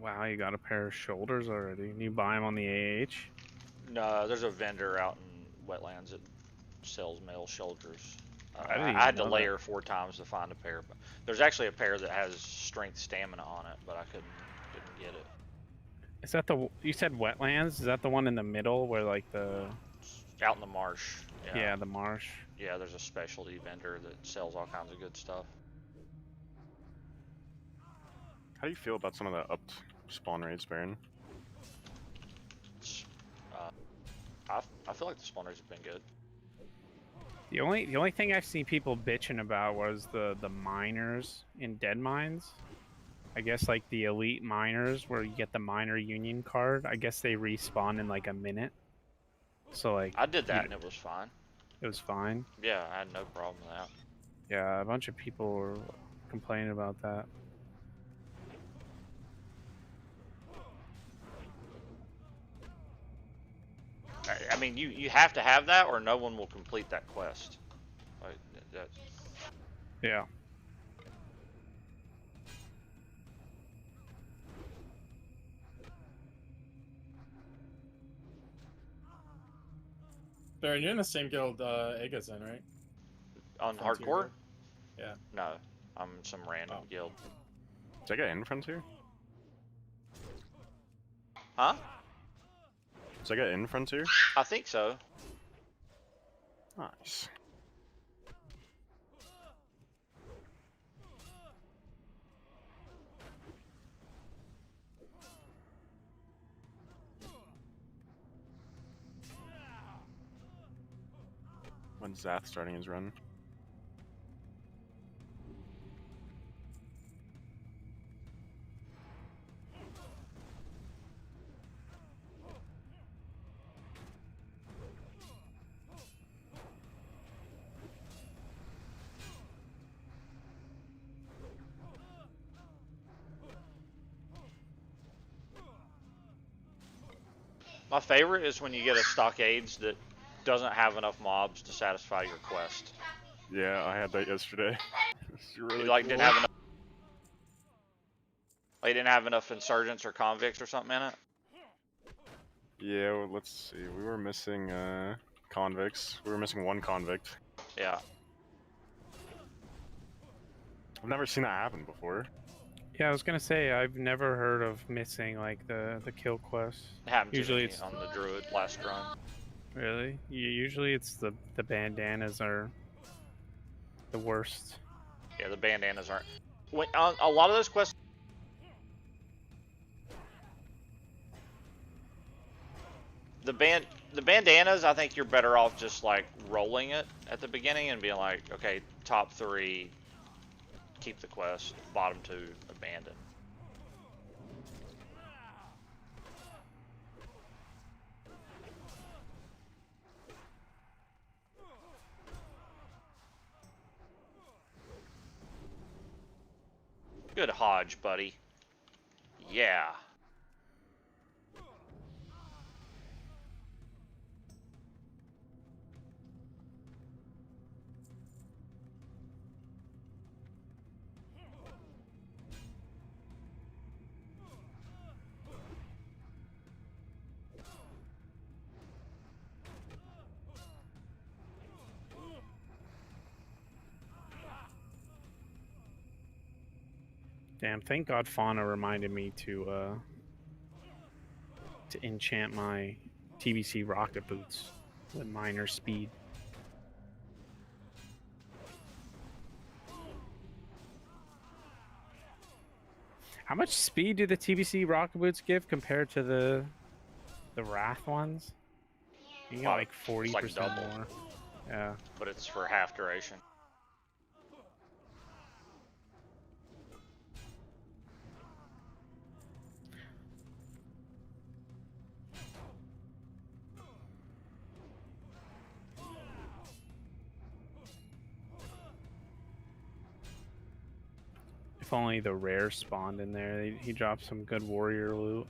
Wow, you got a pair of shoulders already. You buy them on the AH? No, there's a vendor out in Wetlands that sells male shoulders. I didn't even I had to know that. layer 4 times to find a pair. But there's actually a pair that has strength stamina on it, but I didn't get it. Is that the you said Wetlands? Is that the one in the middle where like the Out in the marsh. yeah the marsh? Yeah, there's a specialty vendor that sells all kinds of good stuff. How do you feel about some of the upped spawn rates, Baron? I feel like the spawn rates have been good. The only thing I've seen people bitching about was the miners in Dead Mines. I guess like the elite miners where you get the miner union card. I guess they respawn in like a minute. So like I did that and it was fine. it was fine. Yeah, I had no problem with that. Yeah, a bunch of people were complaining about that. I mean, you have to have that or no one will complete that quest. Like, that. Yeah. Baron, you're in the same guild Ega's in, right? On Frontier hardcore? guild? Yeah. No, I'm some random guild. Does that get in Frontier? Huh? Does that get in Frontier? I think so. Nice. When's Zath starting his run? My favorite is when you get a stockades that doesn't have enough mobs to satisfy your quest. Yeah, I had that yesterday. It's really You like cool. didn't have enough. Like, didn't have enough insurgents or convicts or something in it. Yeah, well, let's see. We were missing convicts. We were missing 1 convict. Yeah. I've never seen that happen before. Yeah, I was gonna say I've never heard of missing like the kill quest. It happened to Usually me it's on the druid last run. really usually it's the bandanas are the worst. Yeah, the bandanas aren't. When, on a lot of those quests. The bandanas, I think you're better off just like rolling it at the beginning and being like, okay, top 3, keep the quest, bottom 2, abandon. Good Hodge, buddy. Yeah. Damn, thank God Fauna reminded me to enchant my TBC rocket boots with minor speed. How much speed do the TBC rocket boots give compared to the Wrath ones? You get like 40% double. more. Yeah. But it's for half duration. If only the rare spawned in there. He dropped some good warrior loot.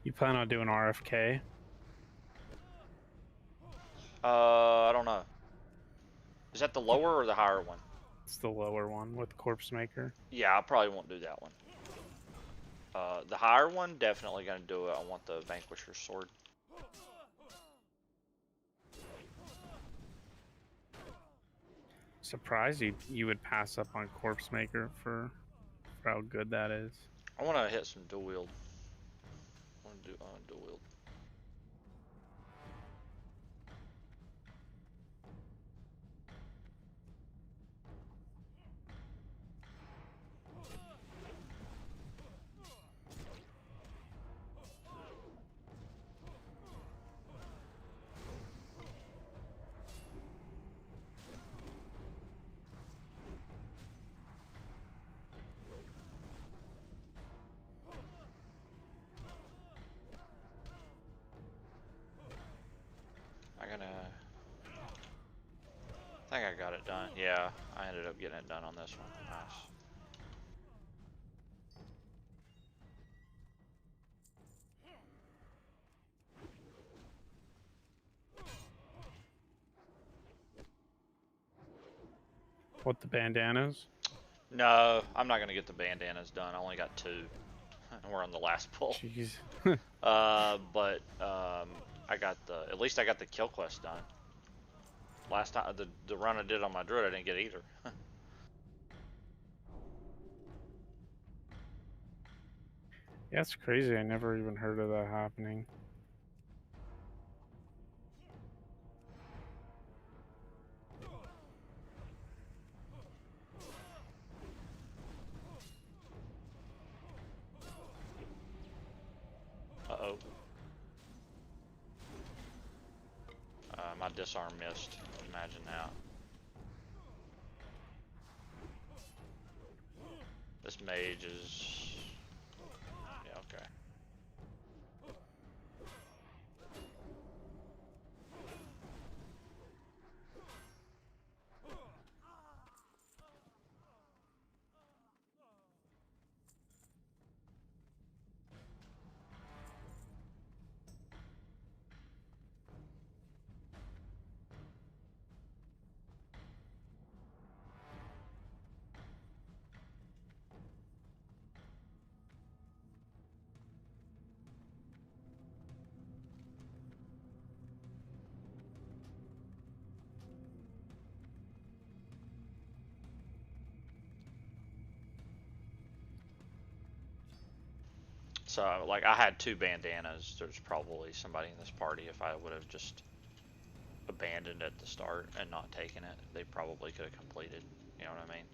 You plan on doing RFK? I don't know. Is that the lower or the higher one? It's the lower one with Corpse Maker. Yeah, I probably won't do that one. The higher one, definitely gonna do it. I want the Vanquisher's sword. Surprised you would pass up on Corpse Maker for how good that is. I want to hit some dual wield. I want to do dual wield. I think I got it done. Yeah, I ended up getting it done on this one. Nice. What, the bandanas? No, I'm not gonna get the bandanas done. I only got 2. We're on the last pull. Jeez. But I got at least I got the kill quest done. Last time, the run I did on my druid, I didn't get either. Yeah, it's crazy. I never even heard of that happening. Uh-oh. My disarm missed. Imagine that. This mage is... Yeah, okay. So, like, I had 2 bandanas. There's probably somebody in this party, if I would have just abandoned at the start and not taken it, they probably could have completed. You know what I mean?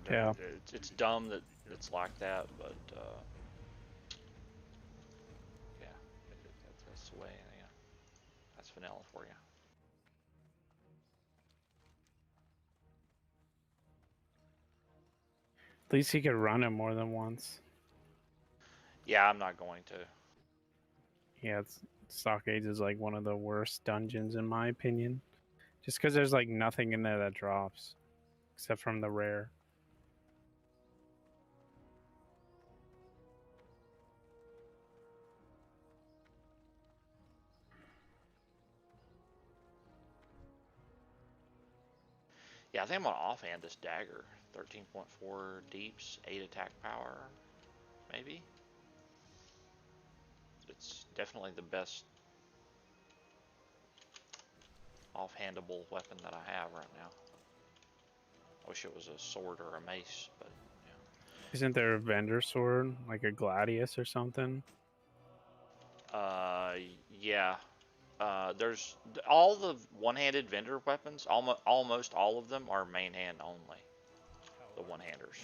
Yeah. It's dumb that it's like that, but yeah, that's the way. Yeah, that's vanilla for you. At least he could run it more than once. Yeah, I'm not going to. Yeah, Stock Age is like one of the worst dungeons in my opinion. Just because there's like nothing in there that drops. Except from the rare. Yeah, I think I'm gonna offhand this dagger. 13.4 deeps, 8 attack power, maybe. It's definitely the best offhandable weapon that I have right now. I wish it was a sword or a mace, but yeah. Isn't there a vendor sword, like a Gladius or something? Yeah. There's all the one-handed vendor weapons. Almost all of them are main hand only. The one-handers.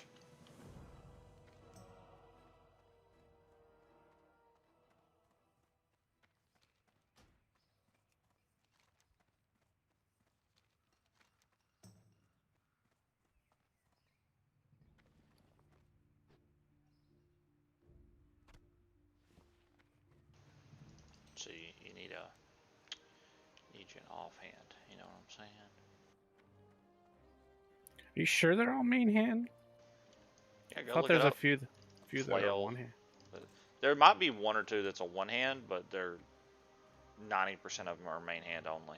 So you need you an offhand. You know what I'm saying? Are you sure they're all main hand? Yeah, I go thought look there's it a up. few that are Flail. one hand. There might be one or two that's a one hand, but they're 90% of them are main hand only.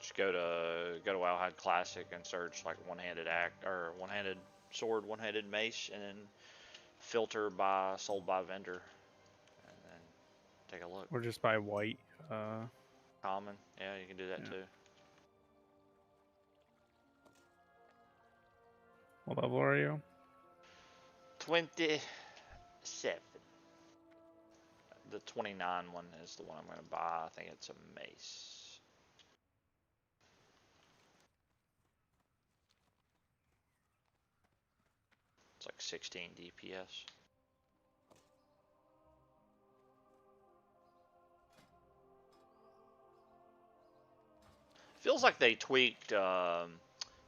Just go to Wowhide Classic and search like one-handed act or one-handed sword, one-handed mace, and then filter by sold by vendor, and then take a look. Or just buy white. Common, yeah, you can do that Yeah. too. What level are you? 27. The 29 one is the one I'm going to buy. I think it's a mace. It's like 16 DPS. Feels like they tweaked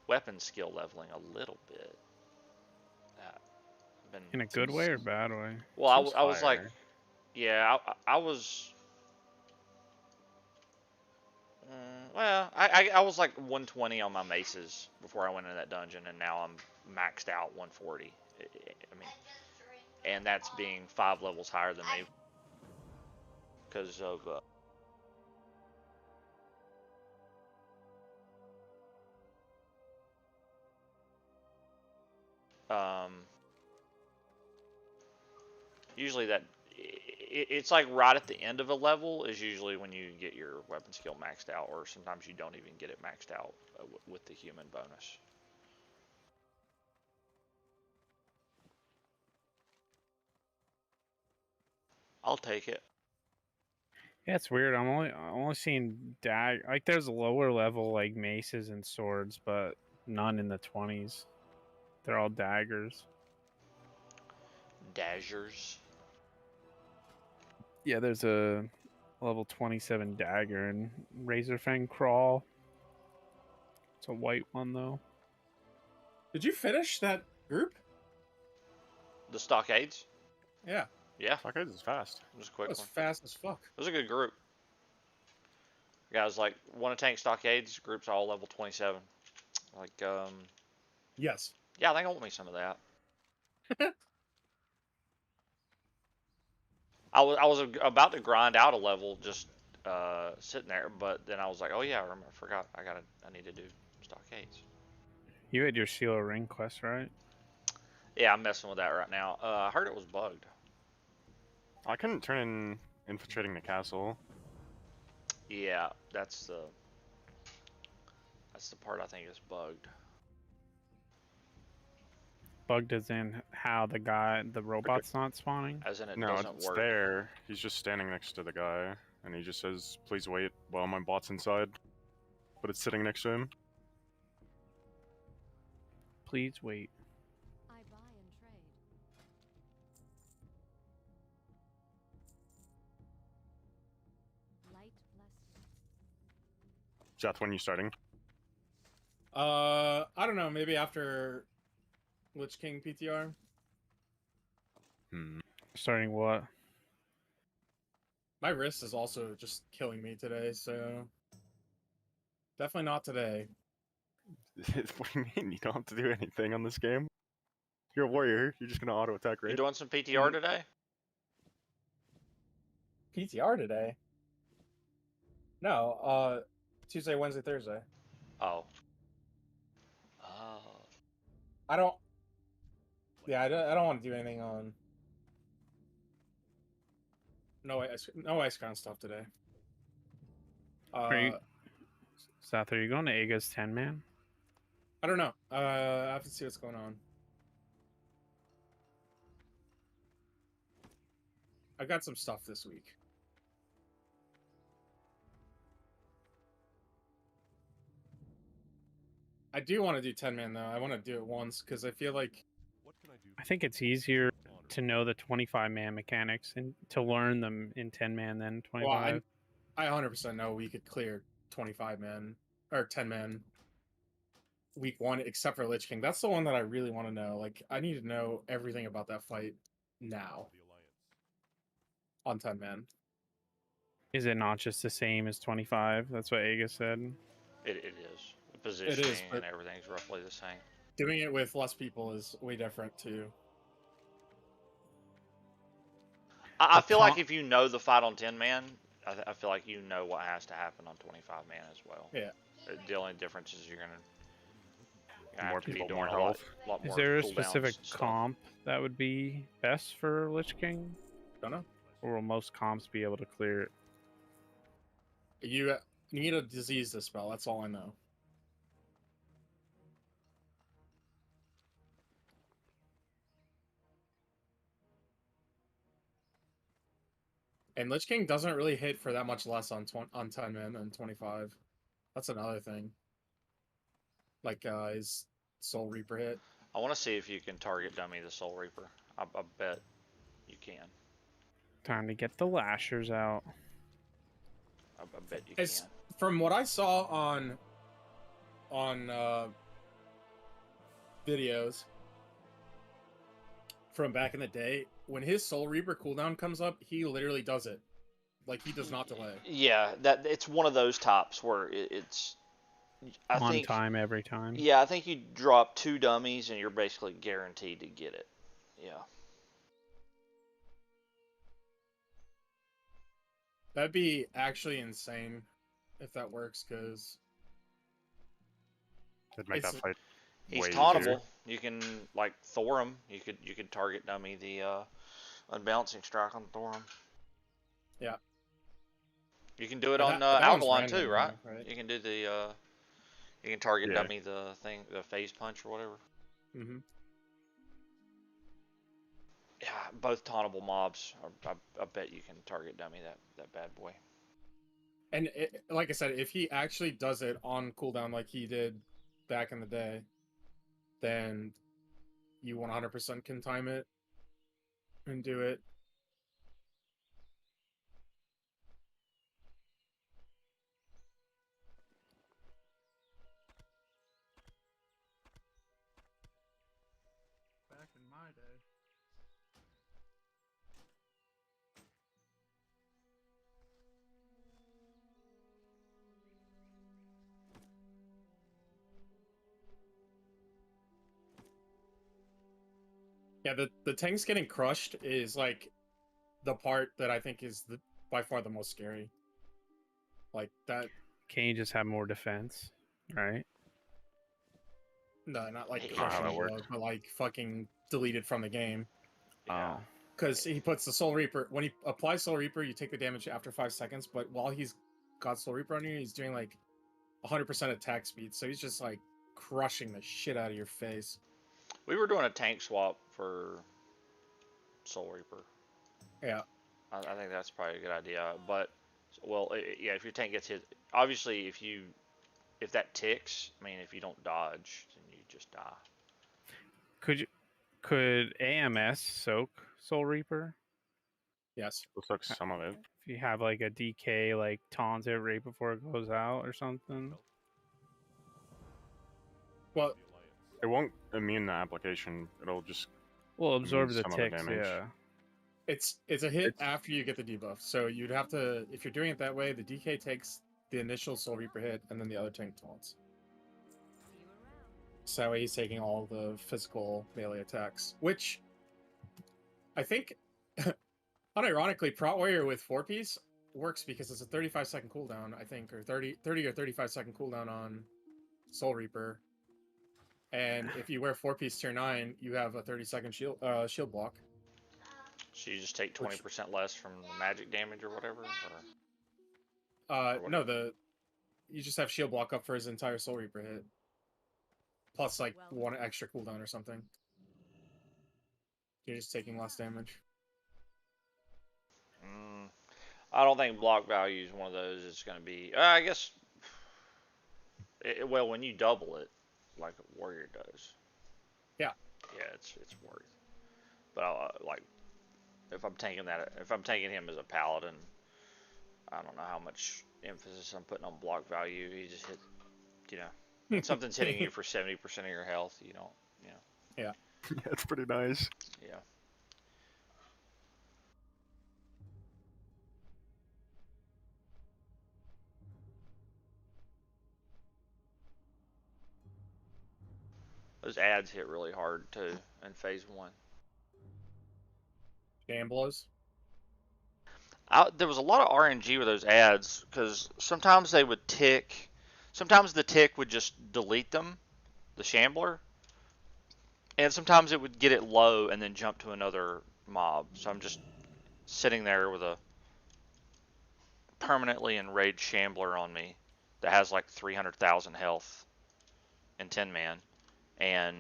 weapon skill leveling a little bit. In a good way or bad way? Well, I was like, yeah, I was. Well, I was like 120 on my maces before I went into that dungeon, and now I'm maxed out 140. I mean, and that's being 5 levels higher than me because of. Usually it's like right at the end of a level is usually when you get your weapon skill maxed out, or sometimes you don't even get it maxed out with the human bonus. I'll take it. Yeah, it's weird. I'm only seeing like there's lower level like maces and swords, but none in the 20s. They're all daggers. Daggers. Yeah, there's a level 27 dagger and Razorfang Crawl. It's a white one though. Did you finish that group? The stockades? Yeah. Yeah. Stockades is fast. It was a quick That was one. fast as fuck. It was a good group. Guys, like, want to tank stockades? Group's all level 27. Like, Yes. yeah, I think I want me some of that. I was about to grind out a level just sitting there, but then I was like, oh yeah, I forgot. I need to do stockades. You had your Seal of Ring quest, right? Yeah, I'm messing with that right now. I heard it was bugged. I couldn't turn in infiltrating the castle. Yeah, that's the part I think is bugged. Bugged as in how the robot's not spawning? As in it No, doesn't it's work. there. He's just standing next to the guy, and he just says, "Please wait while my bot's inside." But it's sitting next to him. Please wait. I buy and trade. Light blessed. Jeth, when you starting? I don't know. Maybe after Lich King PTR. Starting what? My wrist is also just killing me today, so definitely not today. What do you mean? You don't have to do anything on this game. You're a warrior. You're just gonna auto attack, You right? doing some PTR today? PTR today? No, Tuesday, Wednesday, Thursday. Oh. I don't. Yeah, I don't want to do anything on. No ice crown stuff today. Seth, are you going to Aga's 10 man? I don't know. I have to see what's going on. I got some stuff this week. I do want to do 10 man though. I want to do it once because I feel like What can I do? I think it's easier to know the 25 man mechanics and to learn them in 10 man than 25. well, I 100% know we could clear 25 man or 10 man week 1 except for Lich King. That's the one that I really want to know. Like I need to know everything about that fight now The alliance. on 10 man. Is it not just the same as 25? That's what Aga said. It is. The positioning but and everything's roughly the same. doing it with less people is way different too. I feel like Tom- if you know the fight on 10 man, I feel like you know what has to happen on 25 man as well. Yeah. The only difference is you're gonna More have to be people, doing more a health. lot more Is there a cooldowns specific and stuff. comp that would be best for Lich King? Don't know. Or will most comps be able to clear it? You need a disease to spell. That's all I know. And Lich King doesn't really hit for that much less on 10 man than 25. That's another thing. Like his Soul Reaper hit. I want to see if you can target dummy the Soul Reaper. I bet you can. Time to get the lashers out. I bet you It's can. from what I saw on videos from back in the day, when his Soul Reaper cooldown comes up, he literally does it. Like he does not delay. Yeah, that it's one of those tops where it's. I On think, time every time. Yeah, I think you drop 2 dummies and you're basically guaranteed to get it. Yeah. That'd be actually insane if that works, because It'd make that It's- fight He's way tauntable. easier. You can like Thor him. You could target dummy the unbalancing strike on Thor him. Yeah. You can do it But on that one's Alkaline random, too, right? though, right? You can do the you can target Yeah. dummy the phase punch or whatever. Mm-hmm. Yeah, both tauntable mobs. I bet you can target dummy that bad boy. And like I said, if he actually does it on cooldown like he did back in the day, then you 100% can time it and do it. Back in my day. Yeah, the tanks getting crushed is like the part that I think is by far the most scary. Like that. Can you just have more defense? Right? No, not like That's not how crushing that the works. blood, but like fucking deleted from the game. Yeah. Oh. Because he puts the Soul Reaper, when he applies Soul Reaper, you take the damage after 5 seconds, but while he's got Soul Reaper on you, he's doing like 100% attack speed, so he's just like crushing the shit out of your face. We were doing a tank swap for Soul Reaper. Yeah. I think that's probably a good idea. But well, yeah, if your tank gets hit, obviously if that ticks, I mean, if you don't dodge, then you just die. Could AMS soak Soul Reaper? Yes. Looks like some of it. If you have like a DK like taunt it right before it goes out or something. Well, It won't immune the application. It'll just Well, absorb means the some of the ticks, damage. yeah. it's a hit after you get the debuff, so you'd have to, if you're doing it that way, the DK takes the initial Soul Reaper hit, and then the other tank taunts. So that way he's taking all the physical melee attacks, which I think, unironically, Prot Warrior with 4-piece works because it's a 35-second cooldown, I think, or 30 or 35-second cooldown on Soul Reaper. And if you wear 4-piece tier 9, you have a 30-second shield block. So you just take 20% less from the magic damage or whatever. Or No, you just have shield block up for his entire Soul Reaper hit. Plus, like, 1 extra cooldown or something. You're just taking less damage. I don't think block value is one of those. It's going to be. I guess. Well, when you double it, like a warrior does. Yeah. Yeah, it's worth. But like, if I'm taking him as a paladin, I don't know how much emphasis I'm putting on block value. He just hit. When something's hitting you for 70% of your health, you don't. Yeah. Yeah, it's pretty nice. Yeah. Those ads hit really hard too in phase 1. Gamblers. There was a lot of RNG with those ads because sometimes they would tick. Sometimes the tick would just delete them, the shambler, and sometimes it would get it low and then jump to another mob. So I'm just sitting there with a permanently enraged shambler on me that has like 300,000 health in 10 man, and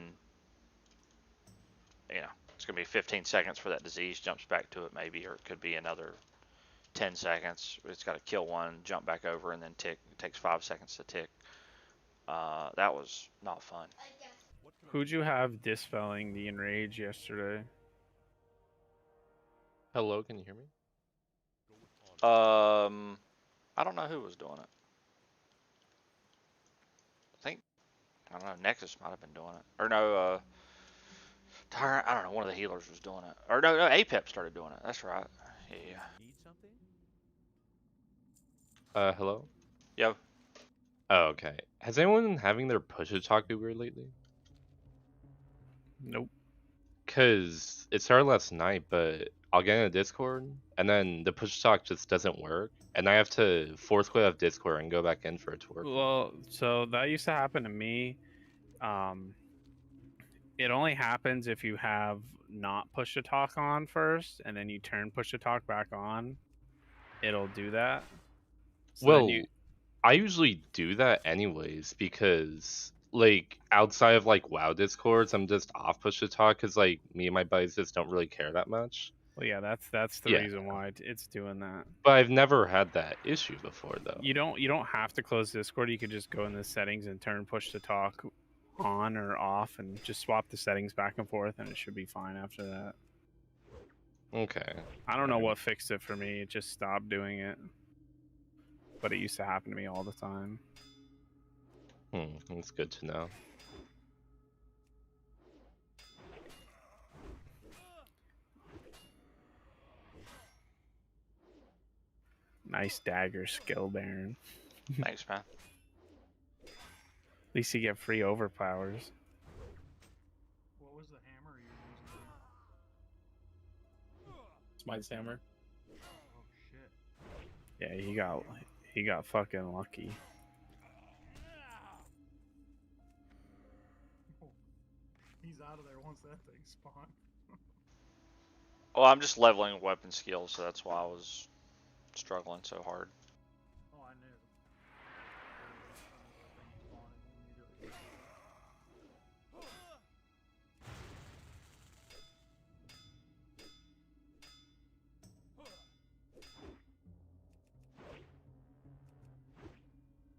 you know it's gonna be 15 seconds for that disease jumps back to it maybe, or it could be another 10 seconds. It's got to kill one, jump back over, and then tick. It takes 5 seconds to tick. That was not fun. Who'd you have dispelling the enrage yesterday? Hello, can you hear me? I don't know who was doing it. I don't know. Nexus might have been doing it, or no. Tyrant. I don't know. One of the healers was doing it, or no. Apep started doing it. That's right. Yeah. Need something? Hello? Yo. Oh, okay. Has anyone been having their push to talk do weird lately? Nope. Cause it started last night, but I'll get in a Discord, and then the push to talk just doesn't work, and I have to force quit off Discord and go back in for it to work. Well, so that used to happen to me. It only happens if you have not push to talk on first, and then you turn push to talk back on. It'll do that. So then Well, I usually do that anyways because, like, outside of like WoW Discords, I'm just off push to talk because like me and my buddies just don't really care that much. well, yeah, that's the Yeah. reason why it's doing that. But I've never had that issue before though. You don't have to close Discord. You could just go in the settings and turn push to talk on or off, and just swap the settings back and forth, and it should be fine after that. Okay. I don't know what fixed it for me. It just stopped doing it. But it used to happen to me all the time. That's good to know. Nice dagger skill, Baron. Thanks, man. At least you get free overpowers. What was the hammer you were using? Smite's hammer. Oh shit. Yeah, he got fucking lucky. He's out of there once that thing spawned. Well, I'm just leveling weapon skills, so that's why I was struggling so hard. Oh, I knew.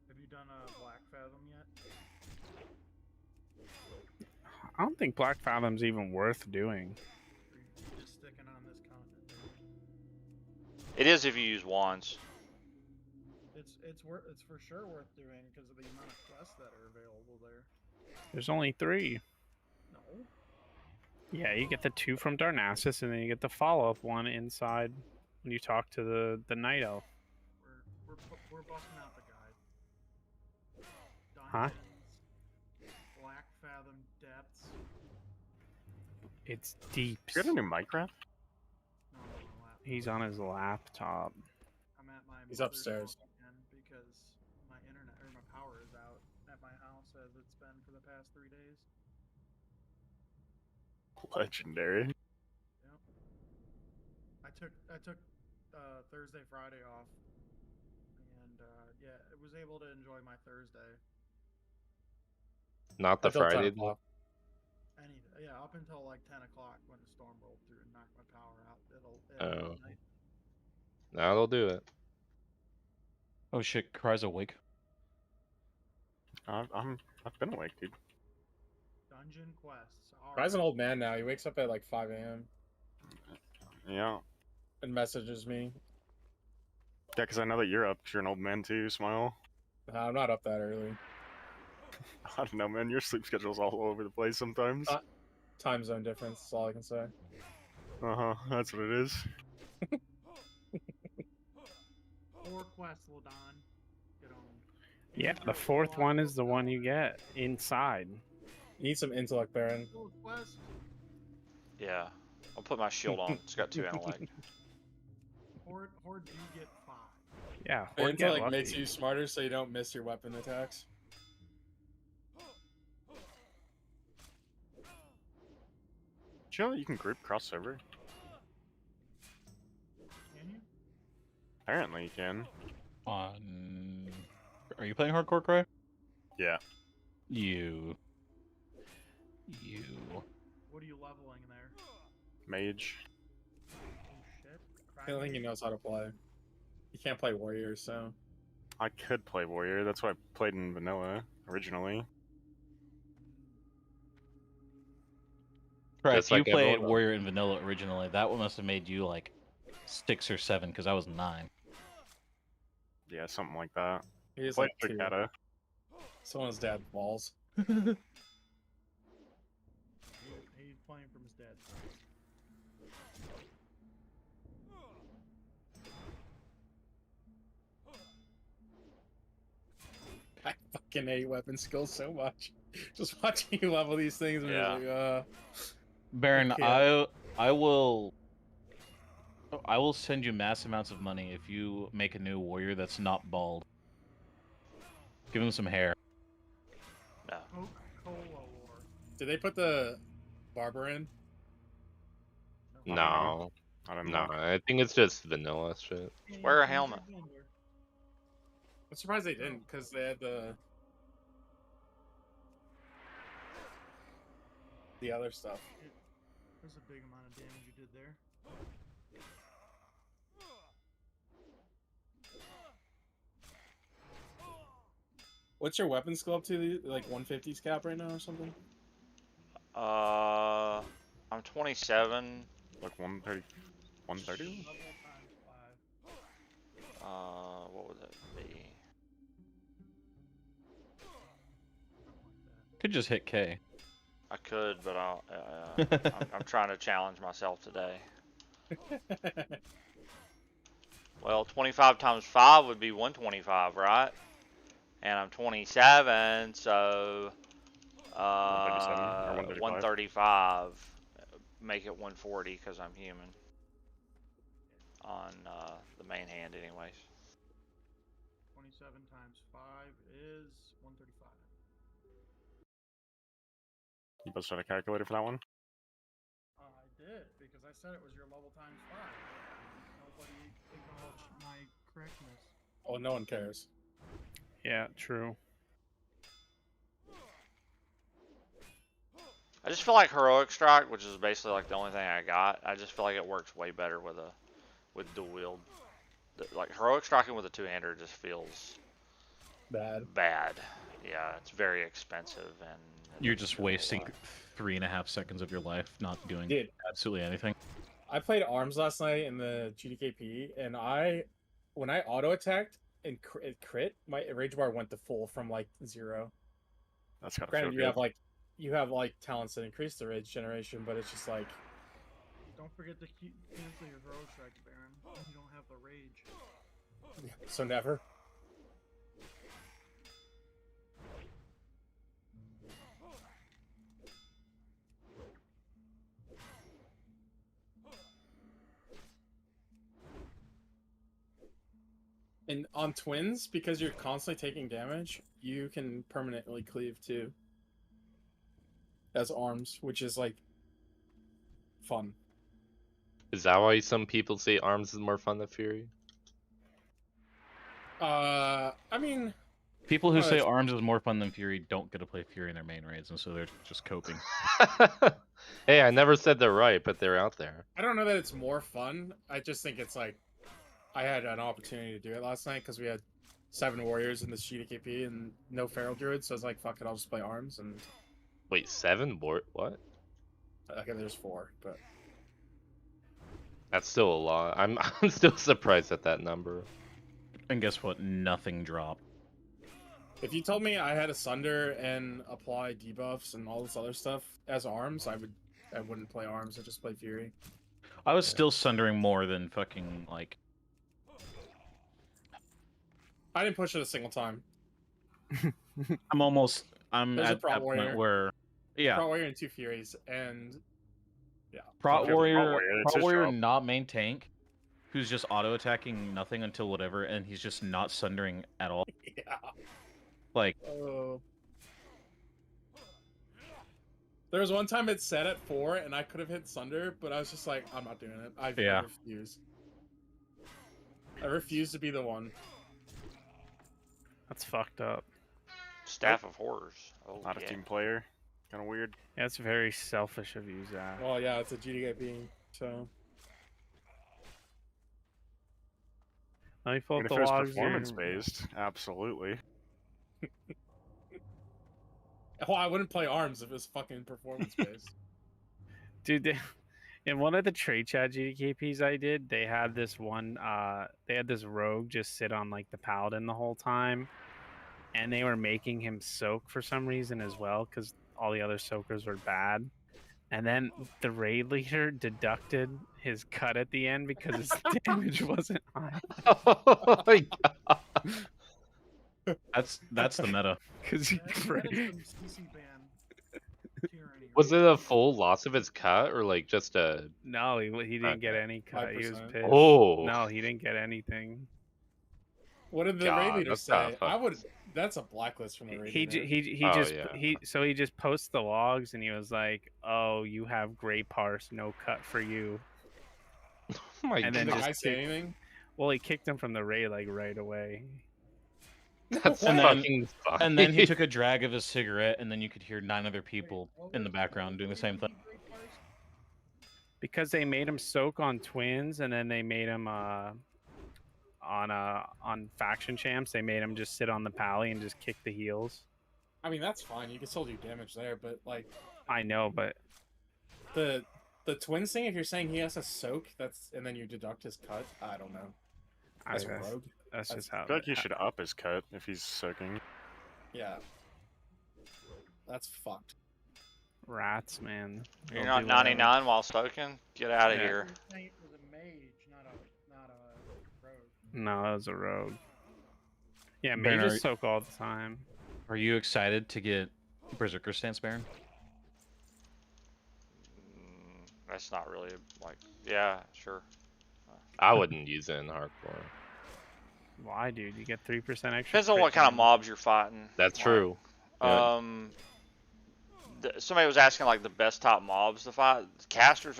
Have you done a Black Fathom yet? I don't think Black Fathom's even worth doing. Or you just sticking on this continent? It is if you use wands. It's for sure worth doing because of the amount of quests that are available there. There's only 3. No. Yeah, you get the 2 from Darnassus, and then you get the follow-up one inside when you talk to the Night Elf. We're busting out the guide. Huh? Dungeons, Black Fathom Depths. It's deep. You got a new Minecraft? No, I'm on a laptop. He's on his laptop. I'm at my He's mother's upstairs. house again because my internet or my power is out at my house as it's been for the past 3 days. Legendary. Yep. I took Thursday, Friday off, and yeah, I was able to enjoy my Thursday. Not the Until 10 Friday. o'clock. Yeah, up until like 10 o'clock when the storm rolled through and knocked my power out. Oh. Midnight. That'll do it. Oh shit, Cry's awake. I've been awake, dude. Dungeon quests. Rye's an old man now. He wakes up at like 5 a.m. Yeah. and messages me. Yeah, because I know that you're up. 'Cause you're an old man too, Smile. I'm not up that early. I don't know, man. Your sleep schedule's all over the place sometimes. Time zone difference. That's all I can say. Uh-huh. That's what it is. 4 quests, Ladon. Get on. Yeah, the 4th one is the one you get inside. You need some intellect, Baron. West. Yeah. I'll put my shield on. It's got 2 intellect. Horde do get 5. Yeah, The Horde get intellect makes lucky. you smarter so you don't miss your weapon attacks. Did you know that you can group cross server? Can you? Apparently you can. Are you playing Hardcore Cry? Yeah. You. What are you leveling there? Mage. Oh shit. I don't think he knows how to play. He can't play warrior, so. I could play warrior. That's why I played in vanilla originally. Right, Just if you like played everyone else. Warrior in Vanilla originally, that one must have made you like 6 or 7 because I was 9. Yeah, something like that. He is Played like 2. Cicada. Someone's dad balls. He's playing from his dad. I fucking hate weapon skills so much. Just watching you level these things, and Yeah. like, Baron, Okay. I will send you mass amounts of money if you make a new warrior that's not bald. Give him some hair. No. Coca-Cola War. Did they put the barber in? No. I don't No, know. I think it's just vanilla shit. Wear a helmet. I'm surprised they didn't, because they had the other stuff. There's a big amount of damage you did there. What's your weapon skill up to? Like 150's cap right now or something? I'm 27. Like 130. 130? Level times 5. What would that be? Could just hit K. I could, but I'm trying to challenge myself today. Well, 25 times 5 would be 125, right? And I'm 27, so 137 or 135? 135. Make it 140 because I'm human. On the main hand, anyways. 27 times 5 is 135. You busted out a calculator for that one? I did, because I said it was your level times 5. Nobody acknowledged my correctness. Oh, no one cares. Yeah, true. I just feel like Heroic Strike, which is basically like the only thing I got, I just feel like it works way better with dual wield. Like Heroic Striking with a two-hander just feels Bad. Yeah, it's very expensive and You're just wasting 3.5 seconds of your life not doing Dude. absolutely anything. I played arms last night in the GDKP, and when I auto attacked and it crit, my rage bar went to full from like 0. That's gotta Granted, feel good. you have like talents that increase the rage generation, but it's just like Don't forget to cancel your Heroic Strike, Baron. You don't have the rage. so never. And on twins, because you're constantly taking damage, you can permanently cleave too. As arms, which is like fun. Is that why some people say arms is more fun than Fury? I mean, People who Oh, say that's- arms is more fun than Fury don't get to play Fury in their main raids, and so they're just coping. Hey, I never said they're right, but they're out there. I don't know that it's more fun. I just think it's like I had an opportunity to do it last night because we had 7 warriors in the GDKP and no feral druids, so I was like, fuck it, I'll just play arms. And Wait, 7 board? What? okay, there's 4, but That's still a lot. I'm still surprised at that number. And guess what? Nothing dropped. if you told me I had a sunder and apply debuffs and all this other stuff as arms, I wouldn't play arms. I'd just play Fury. I was still sundering more than fucking like. I didn't push it a single time. I'm There's a at that prop point warrior. where Yeah. Prot Warrior and 2 Furies, and yeah. Prot Okay, Warrior, Prot Warrior, it's Prot his Warrior job. not main tank, who's just auto attacking nothing until whatever, and he's just not sundering at all. Yeah. Like, there was one time it set at 4, and I could have hit Sunder, but I was just like, I'm not doing it. I refuse. I refuse to be the one. That's fucked up. Staff of Horrors. Oh, Not yeah. a team player. Kind of weird. Yeah, it's very selfish of you, Zach. Well, yeah, it's a GDK being, so. Let me pull And up if the it was logs here. performance based, absolutely. Well, I wouldn't play ARMS if it was fucking performance based. Dude, in one of the trade chat GDKPs I did, they had this one, they had this rogue just sit on like the paladin the whole time, and they were making him soak for some reason as well, because all the other soakers were bad. And then the raid leader deducted his cut at the end because his damage wasn't high. Oh my god. that's the meta. Because he That is some CC ban tyranny. Was it a full loss of his cut or like just a? No, he didn't get any cut. He was 5%. pissed. Oh. No, he didn't get anything. What did the God, raid leader that's say? tough. I would. That's a blacklist from the raid He leader. Oh, he just posts the logs and he was like, "Oh, you have gray parse, no cut for you." Oh my And Did then the god. guy say anything? Well, he kicked him from the raid like right away. That's And then- fucking funny. And then he took a drag of his cigarette, and then you could hear 9 other people in the background doing the same thing. Because they made him soak on twins, and then they made him on faction champs. They made him just sit on the pally and just kick the heels. I mean, that's fine. You can still do damage there, but like I know, but the twins thing. If you're saying he has to soak, that's and then you deduct his cut. I don't know. That's rogue. that's just how. I feel like he should up his cut if he's soaking. Yeah. That's fucked. Rats, man. You're They'll not do whatever. 99 while stoking? Get out of Yeah. here. It was a mage, not a rogue. No, that was a rogue. Yeah, Baron, mages soak all the time. Are you excited to get Berserker Stance, Baron? That's not really like. Yeah, sure. I wouldn't use it in hardcore. Why, dude? You get 3% extra. Depends on crit what kind of damage. mobs you're fighting. That's Like, true. Yeah. Somebody was asking like the best top mobs to fight. Casters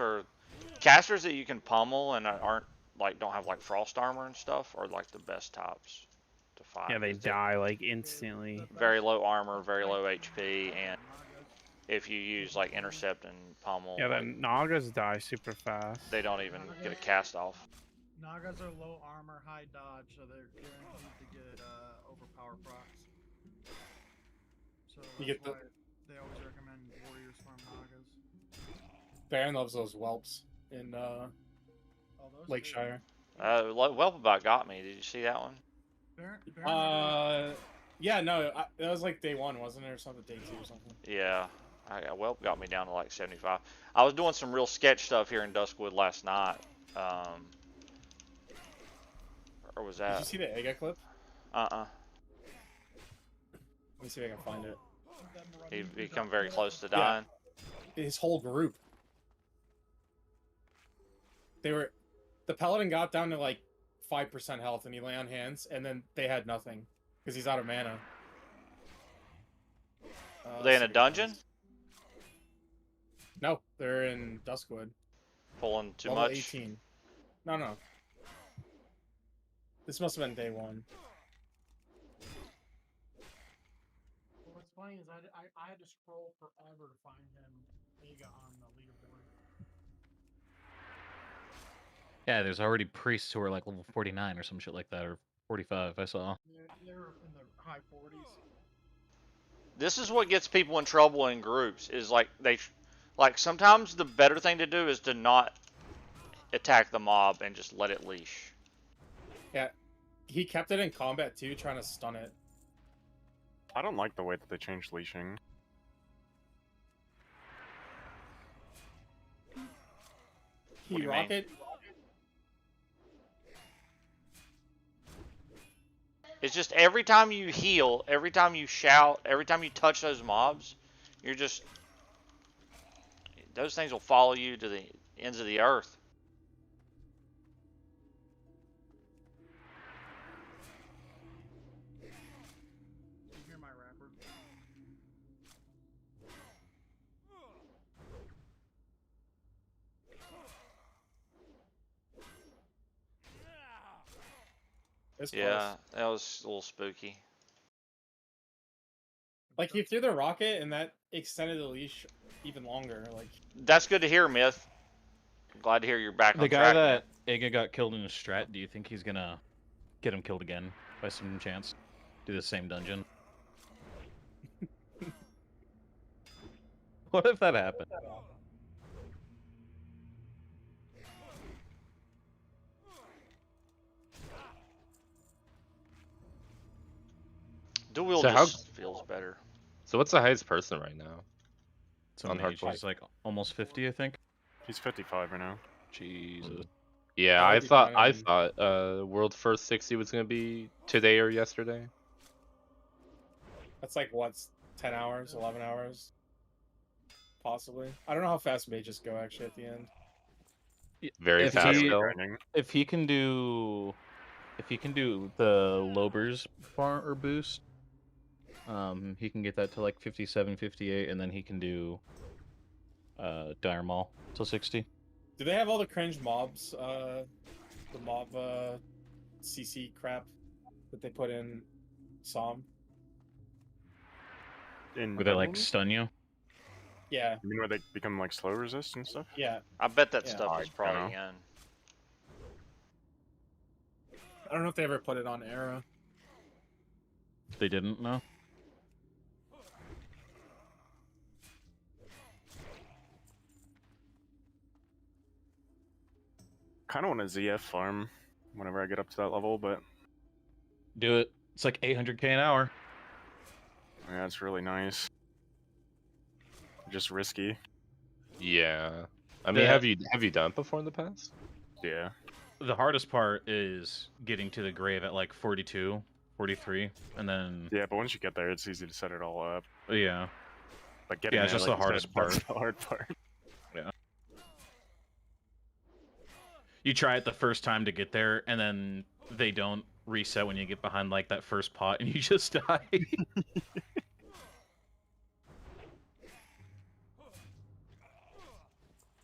that you can pummel and aren't like don't have like frost armor and stuff are like the best tops to fight. Yeah, they 'cause die like instantly. Very low armor, very low HP, and if you use like intercept and pummel, Yeah, the like, Nagas die super fast. they don't even get a cast off. Nagas are low armor, high dodge, so they're guaranteed to get overpower procs. So You that's get the- why they always recommend warriors farm Nagas. Baron loves those whelps in Oh, those Lakeshire. Whelp about got me. Did you see that one? Yeah, no, that was like day 1, wasn't it, or something? Day 2 or something. Yeah, Whelp got me down to like 75. I was doing some real sketch stuff here in Duskwood last night. Or was Did that? you see the Ega clip? Uh-uh. Let me see if I can find it. He become very close to Yeah. dying. His whole group. The paladin got down to like 5% health, and he lay on hands, and then they had nothing because he's out of mana. Were they in a dungeon? No, they're in Duskwood. Pulling too Level much? 18. No. This must have been day 1. What's funny is I had to scroll forever to find him Vega on the leaderboard. Yeah, there's already priests who are like level 49 or some shit like that, or 45. I saw. They're in the high 40s. This is what gets people in trouble in groups. Is like sometimes the better thing to do is to not attack the mob and just let it leash. Yeah, he kept it in combat too, trying to stun it. I don't like the way that they changed leashing. What do He you rocket. It's just every time you heal, every time you shout, every time you touch those mobs, you're just those things will follow you to the ends of the earth. You hear my rapper? It's Yeah, close. that was a little spooky. Like he threw the rocket and that extended the leash even longer. Like That's good to hear, Myth. I'm glad to hear you're back The on guy track. that Ega got killed in a strat, do you think he's gonna get him killed again by some chance? Do the same dungeon? What if that happened? Dual wield So how- just feels better. So what's the highest person right now? So On mage, hardcore. he's like almost 50, I think. He's 55 right now. Jesus. Yeah, That I would be thought fine. World First 60 was gonna be today or yesterday. that's like what's 10 hours, 11 hours, possibly. I don't know how fast mages go actually at the end. Very If fast he- though. Grinding. If he can do the Lobers bar or boost, he can get that to like 57, 58, and then he can do Dire Maul till 60. Do they have all the cringe mobs? The mob CC crap that they put in Psalm? In Where they like Emerald? stun you. Yeah, You mean where they become like slow resist and stuff? yeah. I bet that Yeah. stuff I is probably dunno. in. I don't know if they ever put it on Era. They didn't know. Kind of want a ZF farm whenever I get up to that level, but Do it. It's like 800k an hour. yeah, it's really nice. Just risky. Yeah. I mean, The- have you done it before in the past? Yeah. The hardest part is getting to the grave at like 42, 43, and then Yeah, but once you get there, it's easy to set it all up. yeah. But getting Yeah, it's there, just like the you said, hardest that's the hard part. You try it the first time to get there, and then they don't reset when you get behind like that first pot, and you just die.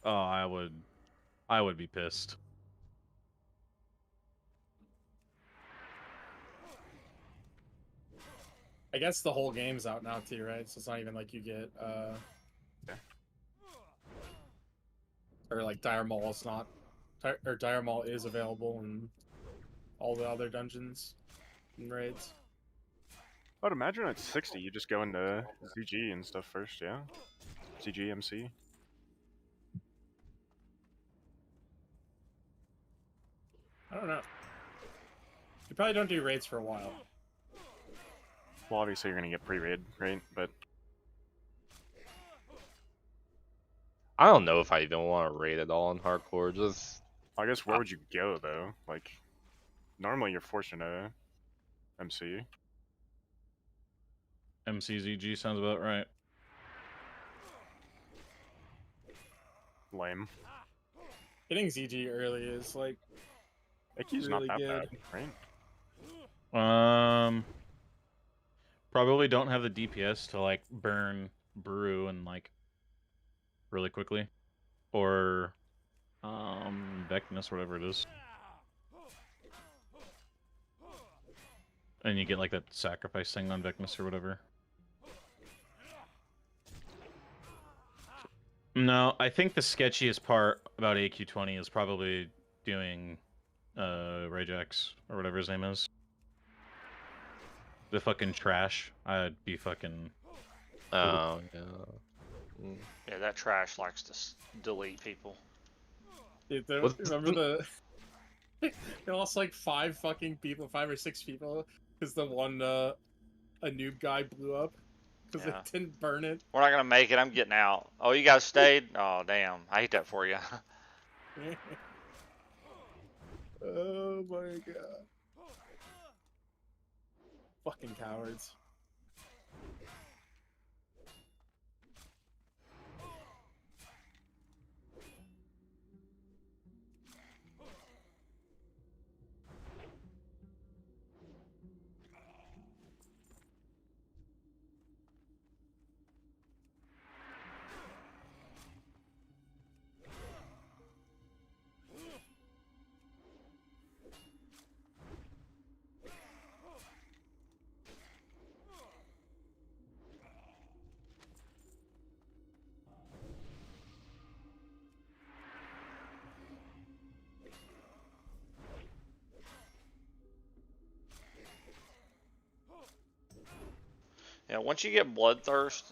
Oh, I would be pissed. I guess the whole game's out now too, right? So it's not even like you get Yeah. or like Dire Maul is not or Dire Maul is available in all the other dungeons and raids. I'd imagine at 60, you just go into ZG and stuff first, yeah? ZG, MC. I don't know. You probably don't do raids for a while. Well, obviously you're gonna get pre-raid, right? But I don't know if I even want to raid at all in hardcore. Just I guess where would you go though? Like, normally you're forced into MC. MCZG sounds about right. Lame. Getting ZG early is like Icky's really not that good. bad, right? Probably don't have the DPS to like burn brew and like really quickly, or Vecnus, whatever it is, and you get like that sacrifice thing on Vecnus or whatever. No, I think the sketchiest part about AQ20 is probably doing Rajax or whatever his name is. The fucking trash. I'd be fucking. oh yeah. Mm. Yeah, that trash likes to delete people. Dude, What's- remember the they lost like 5 or 6 people because the one a noob guy blew up because Yeah. they didn't burn it. We're not gonna make it. I'm getting out. Oh, you guys stayed? Oh, damn. I hate that for you. Oh my god. Fucking cowards. Yeah, once you get Bloodthirst,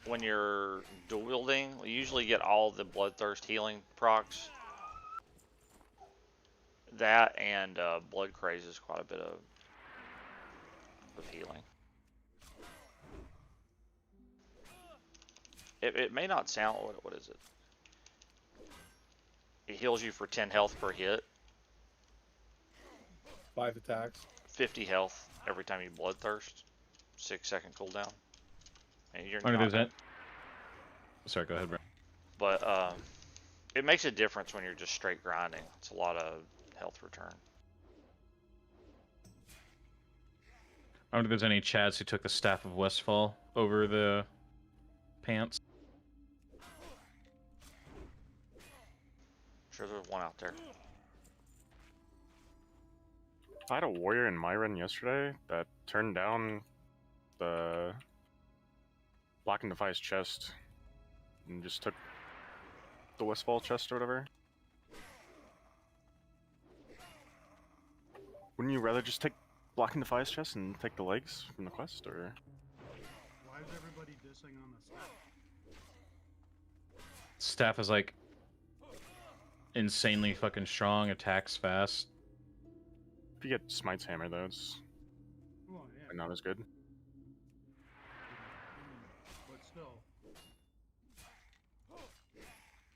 when you're dual wielding, you usually get all the Bloodthirst healing procs. That and Blood Craze is quite a bit of healing. It may not sound, what is it? It heals you for 10 health per hit. 5 attacks. 50 health every time you Bloodthirst. 6-second cooldown. And you're Under not, that. Sorry, go ahead, bro. but it makes a difference when you're just straight grinding. It's a lot of health return. I wonder if there's any Chads who took the Staff of Westfall over the pants. Sure, there's one out there. I had a warrior in my run yesterday that turned down the Black and Defias chest and just took the Westfall chest or whatever. Wouldn't you rather just take Black and Defias chest and take the legs from the quest, or? Why is everybody dissing on the staff? Staff is like insanely fucking strong, attacks fast. If you get Smite's Hammer though, it's Well, yeah. not as good. But still,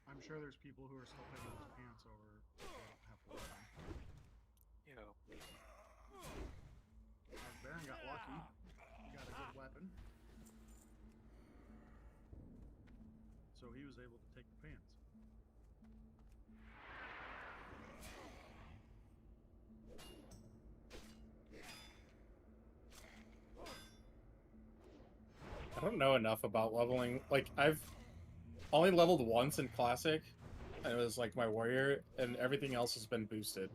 I'm sure there's people who are still picking those pants over half the weapon. Baron got lucky. He got a good weapon. So he was able to take the pants. I don't know enough about leveling. Like, I've only leveled once in Classic, and it was like my warrior, and everything else has been boosted.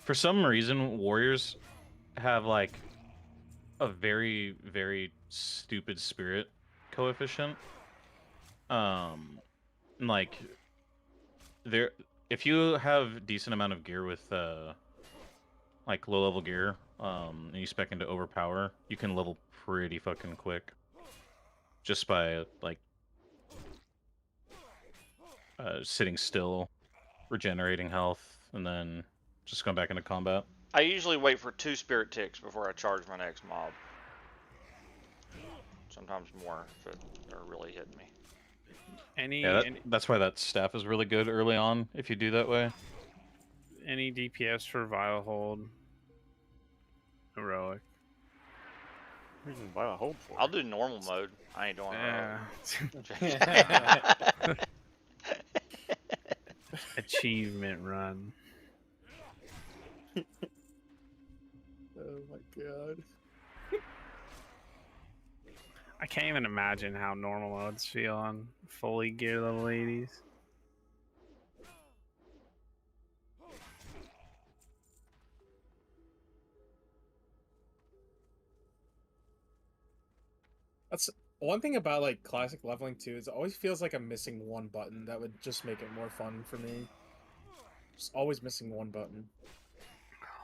For some reason, warriors have like a very, very stupid spirit coefficient. Like there, if you have decent amount of gear with like low level gear, and you spec into overpower, you can level pretty fucking quick. Just by like sitting still, regenerating health, and then just going back into combat. I usually wait for 2 spirit ticks before I charge my next mob. Sometimes more if they're really hitting me. That's why that staff is really good early on if you do that way. Any DPS for Vile Hold? Heroic. What do you buy a hold for? I'll do normal mode. I ain't doing Achievement run. Oh my god. I can't even imagine how normal modes feel on fully geared level 80s. That's one thing about like Classic leveling too, is it always feels like I'm missing one button that would just make it more fun for me. Just always missing one button.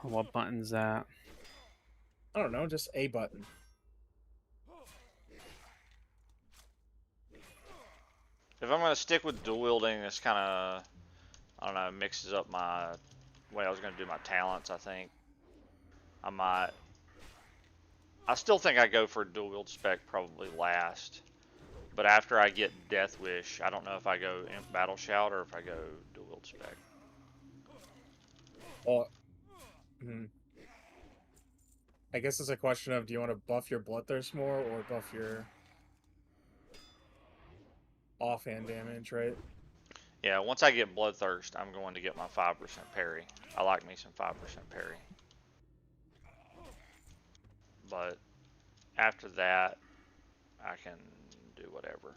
What button's that? I don't know, just a button. If I'm gonna stick with dual wielding, it's kind of, I don't know, mixes up my way I was gonna do my talents. I think I still think I go for dual wield spec probably last, but after I get Death Wish, I don't know if I go Imp Battle Shout or if I go dual wield spec. Well, I guess it's a question of, do you want to buff your Bloodthirst more or buff your offhand damage, right? Yeah, once I get Bloodthirst, I'm going to get my 5% parry. I like me some 5% parry. But after that, I can do whatever.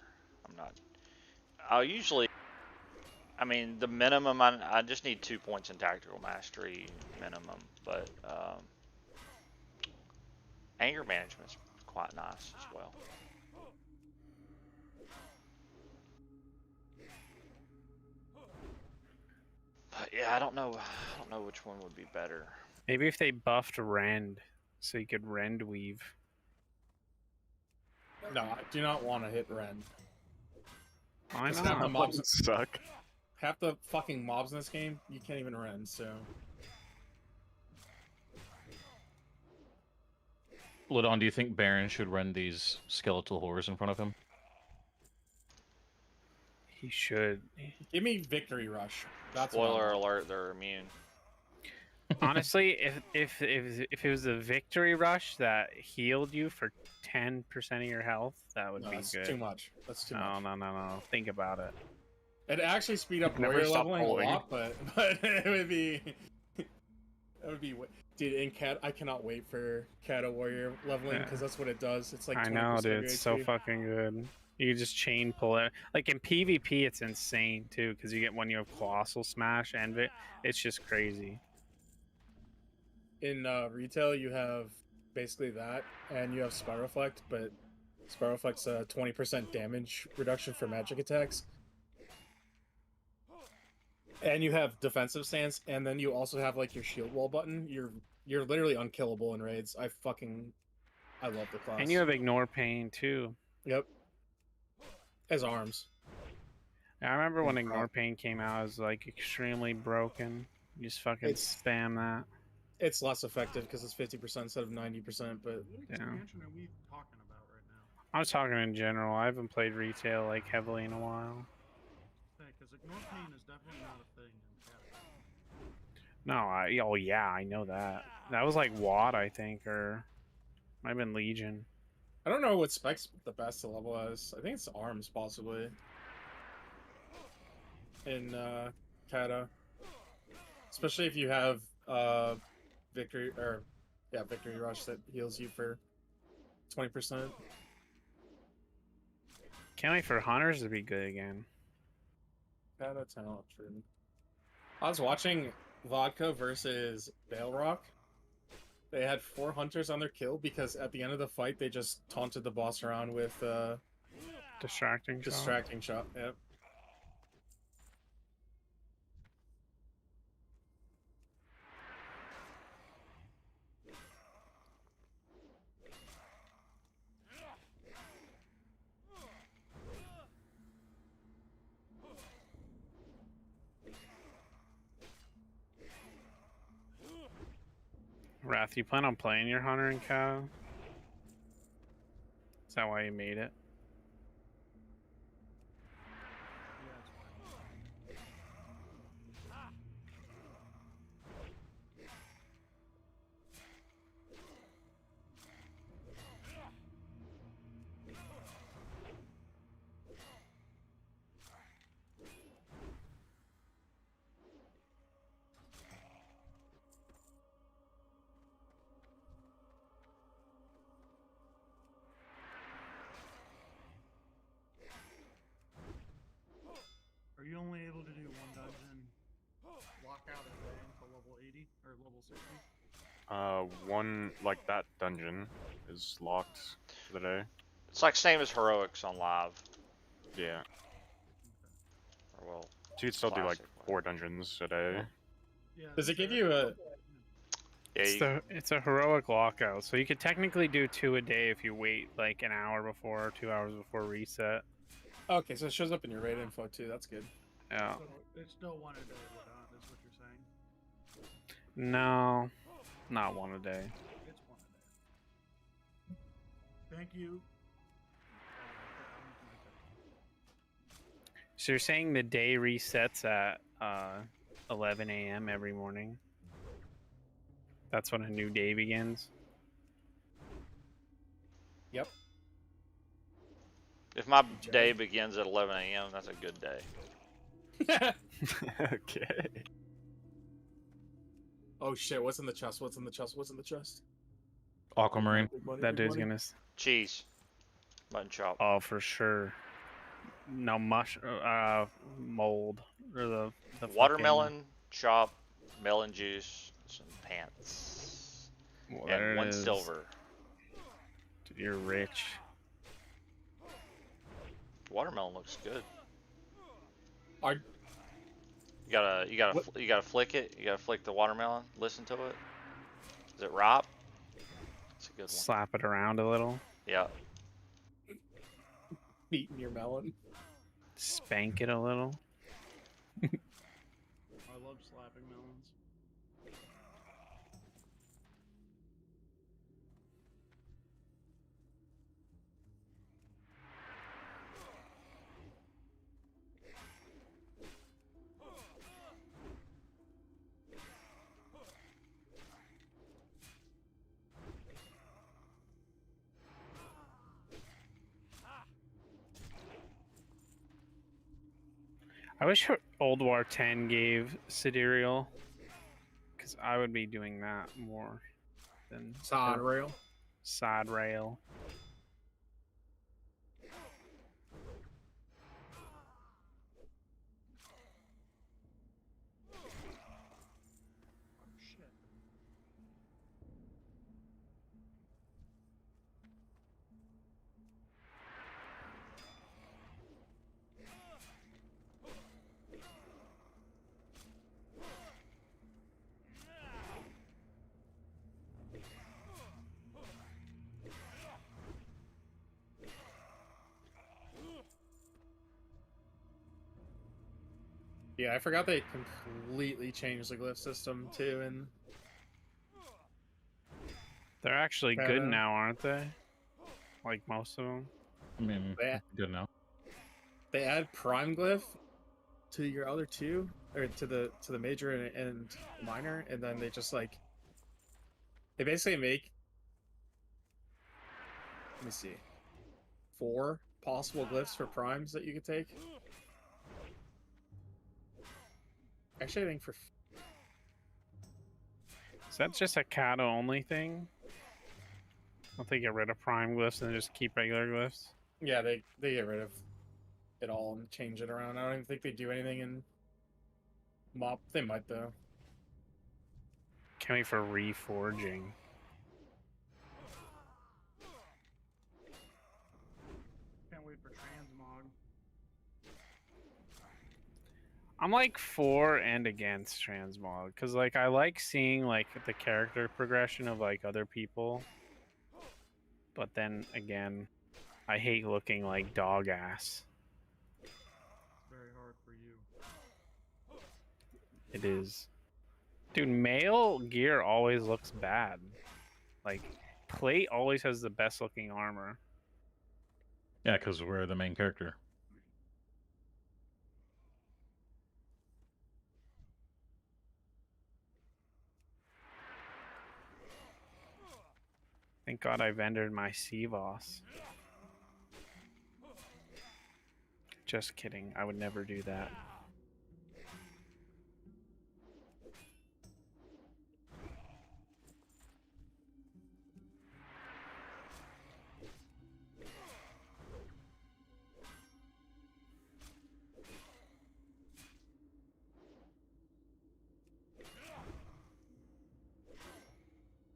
I'll usually, I mean, the minimum, I just need 2 points in Tactical Mastery minimum, but anger management's quite nice as well. But yeah, I don't know which one would be better. Maybe if they buffed Rend, so you could Rend weave. No, I do not want to hit Ren. Why Just have the not? mobs. Suck. Half the fucking mobs in this game, you can't even Ren, so... Ludon, do you think Baron should run these skeletal horrors in front of him? He should. Give me Victory Rush. That's what I Spoiler want. alert, they're immune. Honestly, if it was a victory rush that healed you for 10% of your health, that would No, be that's good. too much. That's too No, much. no. Think about it. It'd actually speed up Never warrior stop leveling rolling. a lot, but it would be... That would be... Dude, in Cat, I cannot wait for Kata warrior leveling, because that's what it does. It's like 20% I know, of your dude. It's so HP. fucking good. You can just chain pull it. Like in PvP, it's insane too, because you get when you have Colossal Smash and it's just crazy. In retail, you have basically that, and you have Spiroflect, but Spiroflect's a 20% damage reduction for magic attacks. And you have defensive stance, and then you also have like your shield wall button. You're literally unkillable in raids. I love the class. And you have Ignore Pain too. Yep. As arms. I remember when Ignore Pain came out, it was like extremely broken. You just fucking spam that. It's less effective because it's 50% instead of 90%, but What Yeah. expansion are we talking about right now? I was talking in general. I haven't played retail like heavily in a while. Because Ignore Pain is definitely not a thing in Cat. No, oh yeah, I know that. That was like WoD, I think, or might have been Legion. I don't know what specs the best to level as. I think it's arms, possibly. In Kata. Especially if you have Victory Rush that heals you for 20%. Can't wait for Hunters to be good again. Kata talent tree. I was watching Vodka versus Balerock. They had 4 hunters on their kill because at the end of the fight they just taunted the boss around with Distracting shot. Yep. Wrath, you plan on playing your Hunter and Cow? Is that why you made it? Yeah, it's fine. Are you only able to do one dungeon lockout a day until level 80 or level 60? One like that dungeon is locked for the day. It's like same as heroics on live. Yeah. Or well, So you could still do like classic, 4 dungeons a day. Yeah. Does it give you a... yeah, It's a heroic lockout, so you could technically do 2 a day if you wait like an hour before or 2 hours before reset. Okay, so it shows up in your raid info too. That's good. Yeah. So it's still one a day, is what you're saying? No, not 1 a day. It's one a day. Thank you. So you're saying the day resets at 11 a.m. every morning? That's when a new day begins? Yep. if my day begins at 11 a.m., that's a good day. Okay. Oh shit, what's in the chest? What's in the chest? What's in the chest? Aquamarine. Big money, That big dude's money. gonna... Cheese. Mutton chop. Oh, for sure. No mold. Or the Watermelon chop, melon juice, some pants, fucking... Well, there and it 1 is. silver. Dude, you're rich. Watermelon looks good. Are You gotta flick it. You gotta flick the watermelon. Listen to it. Is it ripe? It's a good one. Slap it around a little. Yeah. Eating your melon. Spank it a little. I love slapping melons. I wish Old War 10 gave Sidereal, because I would be doing that more than Sod rail. Sod Rail. Shit. Yeah, I forgot they completely changed the glyph system too, and They're actually good Kinda. now, aren't they? Like most of them. I mean, Yeah. good now. they add prime glyph to your other two, or to the major and minor, and then they just like they basically make, let me see, 4 possible glyphs for primes that you could take. Actually, I think for Is that just a Kata only thing? Don't they get rid of prime glyphs and just keep regular glyphs? yeah, they get rid of it all and change it around. I don't even think they do anything in MOP. They might though. Can't wait for reforging. Can't wait for transmog. I'm like for and against transmog, because like I like seeing like the character progression of like other people, but then again, I hate looking like dog ass. It's very hard for you. It is. Dude, male gear always looks bad. Like, plate always has the best looking armor. Yeah, because we're the main character. Thank God I've entered my CVOS. Just kidding. I would never do that.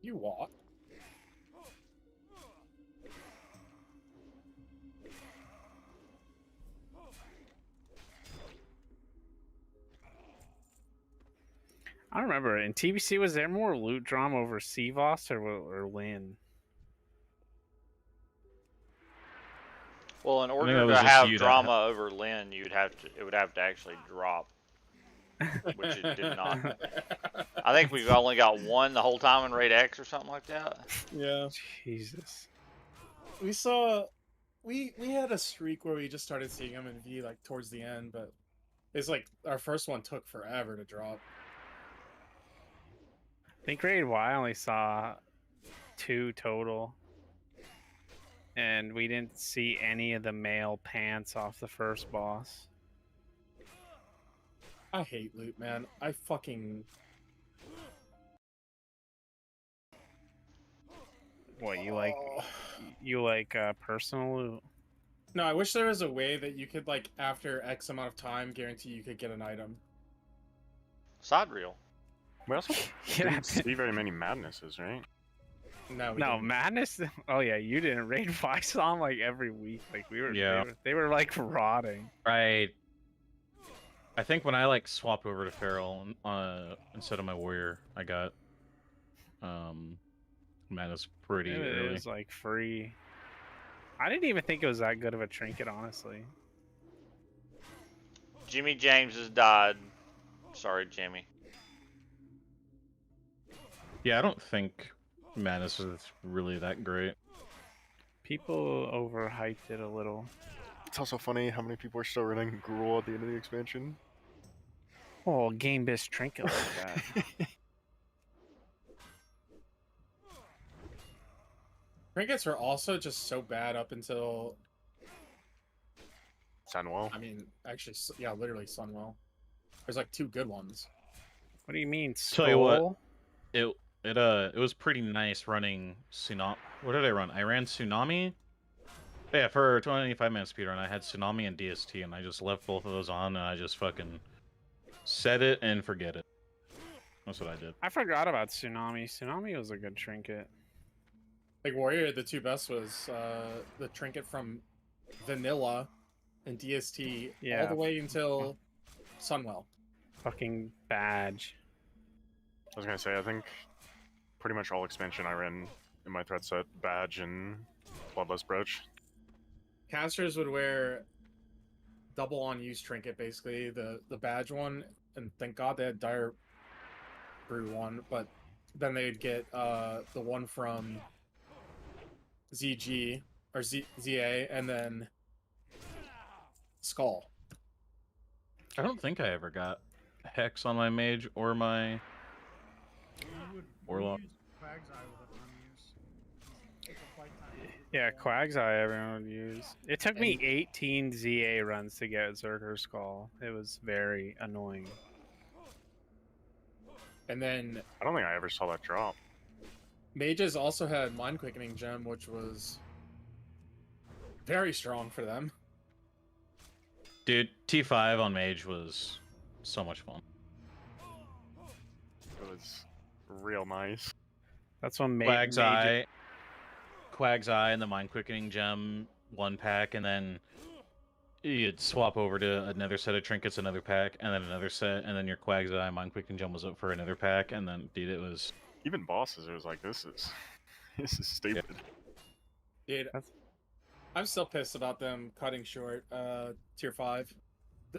You what? I don't remember. In TBC, was there more loot drama over CVOS or Lin? Well, in that order was to just have you that drama over Lin, it would have to actually drop, which it did not. I think we've only got one the whole time in Raid X or something like that. Yeah. Jesus. We saw we had a streak where we just started seeing them in V like towards the end, but it's like our first one took forever to drop. I think Raid Y I only saw 2 total. And we didn't see any of the male pants off the first boss. I hate loot, man. I fucking What, you like personal loot? No, I wish there was a way that you could like after X amount of time guarantee you could get an item. Side reel. We also Yeah. didn't see very many madnesses, right? No, we No, didn't. Madness. Oh yeah, you didn't. Raid 5 I saw them like every week. Like Yeah. they were like rotting. Right. I think when I like swapped over to Feral instead of my warrior, I got Madness pretty It early. was like free. I didn't even think it was that good of a trinket, honestly. Jimmy James has died. Sorry, Jimmy. Yeah, I don't think Madness is really that great. People overhyped it a little. It's also funny how many people are still running Gruul at the end of the expansion. Oh, game best trinket like that. Trinkets were also just so bad up until, Sunwell. I mean, actually, yeah, literally Sunwell. There's like 2 good ones. What do you mean, Tell you what, Skull? it was pretty nice running Tsunami. What did I run? I ran Tsunami. Yeah, for a 25-man speedrun, I had Tsunami and DST, and I just left both of those on, and I just fucking set it and forget it. That's what I did. I forgot about Tsunami. Tsunami was a good trinket. Like Warrior, the 2 best was the trinket from Vanilla and DST all the way until Sunwell. Fucking badge. I was gonna say, I think pretty much all expansion I ran in my threat set, badge and bloodless brooch. Casters would wear double on use trinket, basically the badge one, and thank God they had Dire Brew one, but then they'd get the one from ZG or ZA, and then Skull. I don't think I ever got Hex on my mage or my Warlock. Yeah, Quag's Eye everyone would use. It took me 18 ZA runs to get Zerker Skull. It was very annoying. And then I don't think I ever saw that drop. mages also had Mind Quickening Gem, which was very strong for them. Dude, T5 on mage was so much fun. It was real nice. That's when Quag's Eye and the Mind Quickening Gem 1 pack, and then you'd swap over to another set of trinkets, another pack, and then another set, and then your Quag's Eye Mind Quickening Gem was up for another pack, and then, dude, it was... Even bosses, it was like, this is stupid. Dude, I'm still pissed about them cutting short tier 5,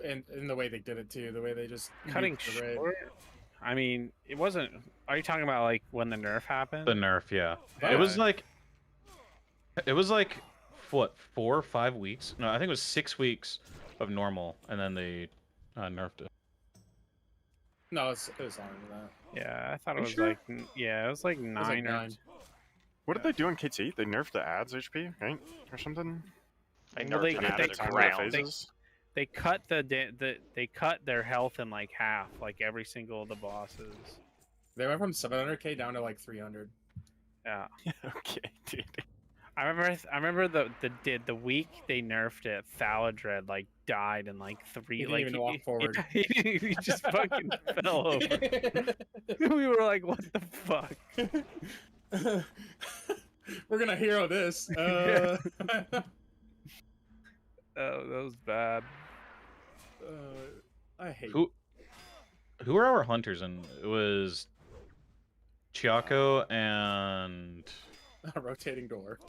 and the way they did it too. The way they just cutting nuked the raid. short. I mean, it wasn't. Are you talking about like when the nerf happened? The nerf, yeah. It was like what, 4 or 5 weeks? No, I think it was 6 weeks of normal, and then they nerfed it. No, it was longer than that. Yeah, I thought it was sure? like it was like 9 like or 9. What did they do in KT? They nerfed the ads HP, right? Or something? They Well, nerfed they- it out of they- the ground. they cut they cut their health in like half, like every single of the bosses. They went from 700k down to like 300. Yeah. Okay, dude. I remember the week they nerfed it, Thaladred like died in like 3 He didn't like even walk forward. He just fucking fell over. We were like, what the fuck? We're gonna hero this. Oh, that was bad. I hate Who are our hunters? And it was Chiako and a rotating door.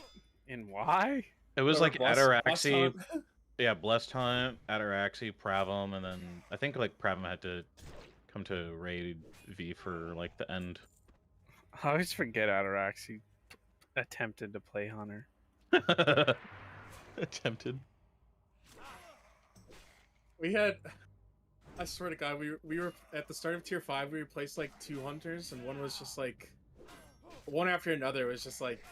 And why? it was like Blessed Ataraxi. Hunt. Yeah, Blessed Hunt, Ataraxi, Pravam, and then I think like Pravam had to come to raid V for like the end. I always forget Ataraxi attempted to play Hunter. Attempted. We had, I swear to God, we were at the start of tier 5. We replaced like 2 hunters, and one was just like, one after another was just like,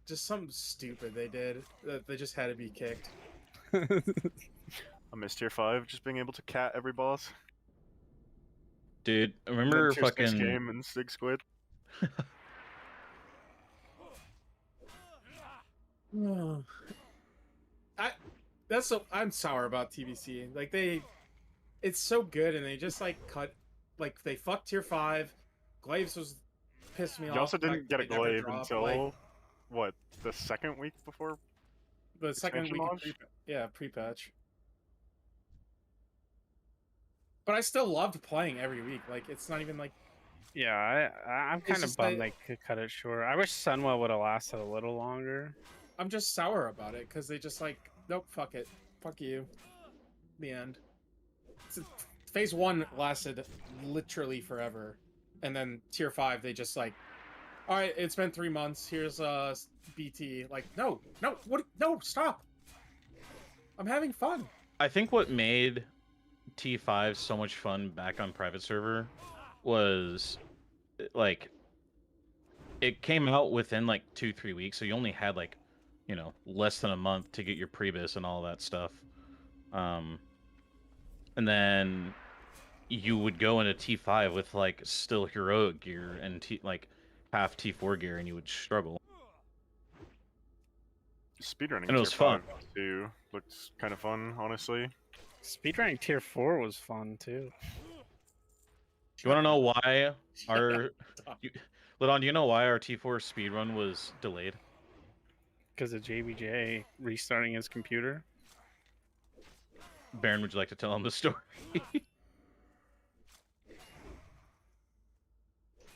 just something stupid they did that they just had to be kicked. I missed tier 5, just being able to cat every boss. Dude, And remember then tier 6 fucking game and Sig Squid. I'm sour about TBC. Like it's so good, and they just like cut, like they fucked tier 5. Glaives was pissed me off. You also didn't get a They never glaive dropped, until like, what, the second week before? the second expansion week. launch? Pre-patch. But I still loved playing every week. Like it's not even like Yeah, I'm kind of just bummed like- they could cut it short. I wish Sunwell would have lasted a little longer. I'm just sour about it because they just like, nope, fuck it, fuck you. The end. Phase 1 lasted literally forever, and then tier 5 they just like, all right, it's been 3 months. Here's BT. Like, no, what? No, stop. I'm having fun. I think what made T5 so much fun back on private server was like it came out within like 2-3 weeks, so you only had like, you know, less than a month to get your prebis and all that stuff. And then you would go into T5 with like still heroic gear and like half T4 gear, and you would struggle. Speedrunning And it was tier fun. 5 too looks kind of fun, honestly. Speedrunning tier 4 was fun too. You want to know why our Lidon, do you know why our T4 speedrun was delayed? Because of JBJ restarting his computer. Baron, would you like to tell him the story?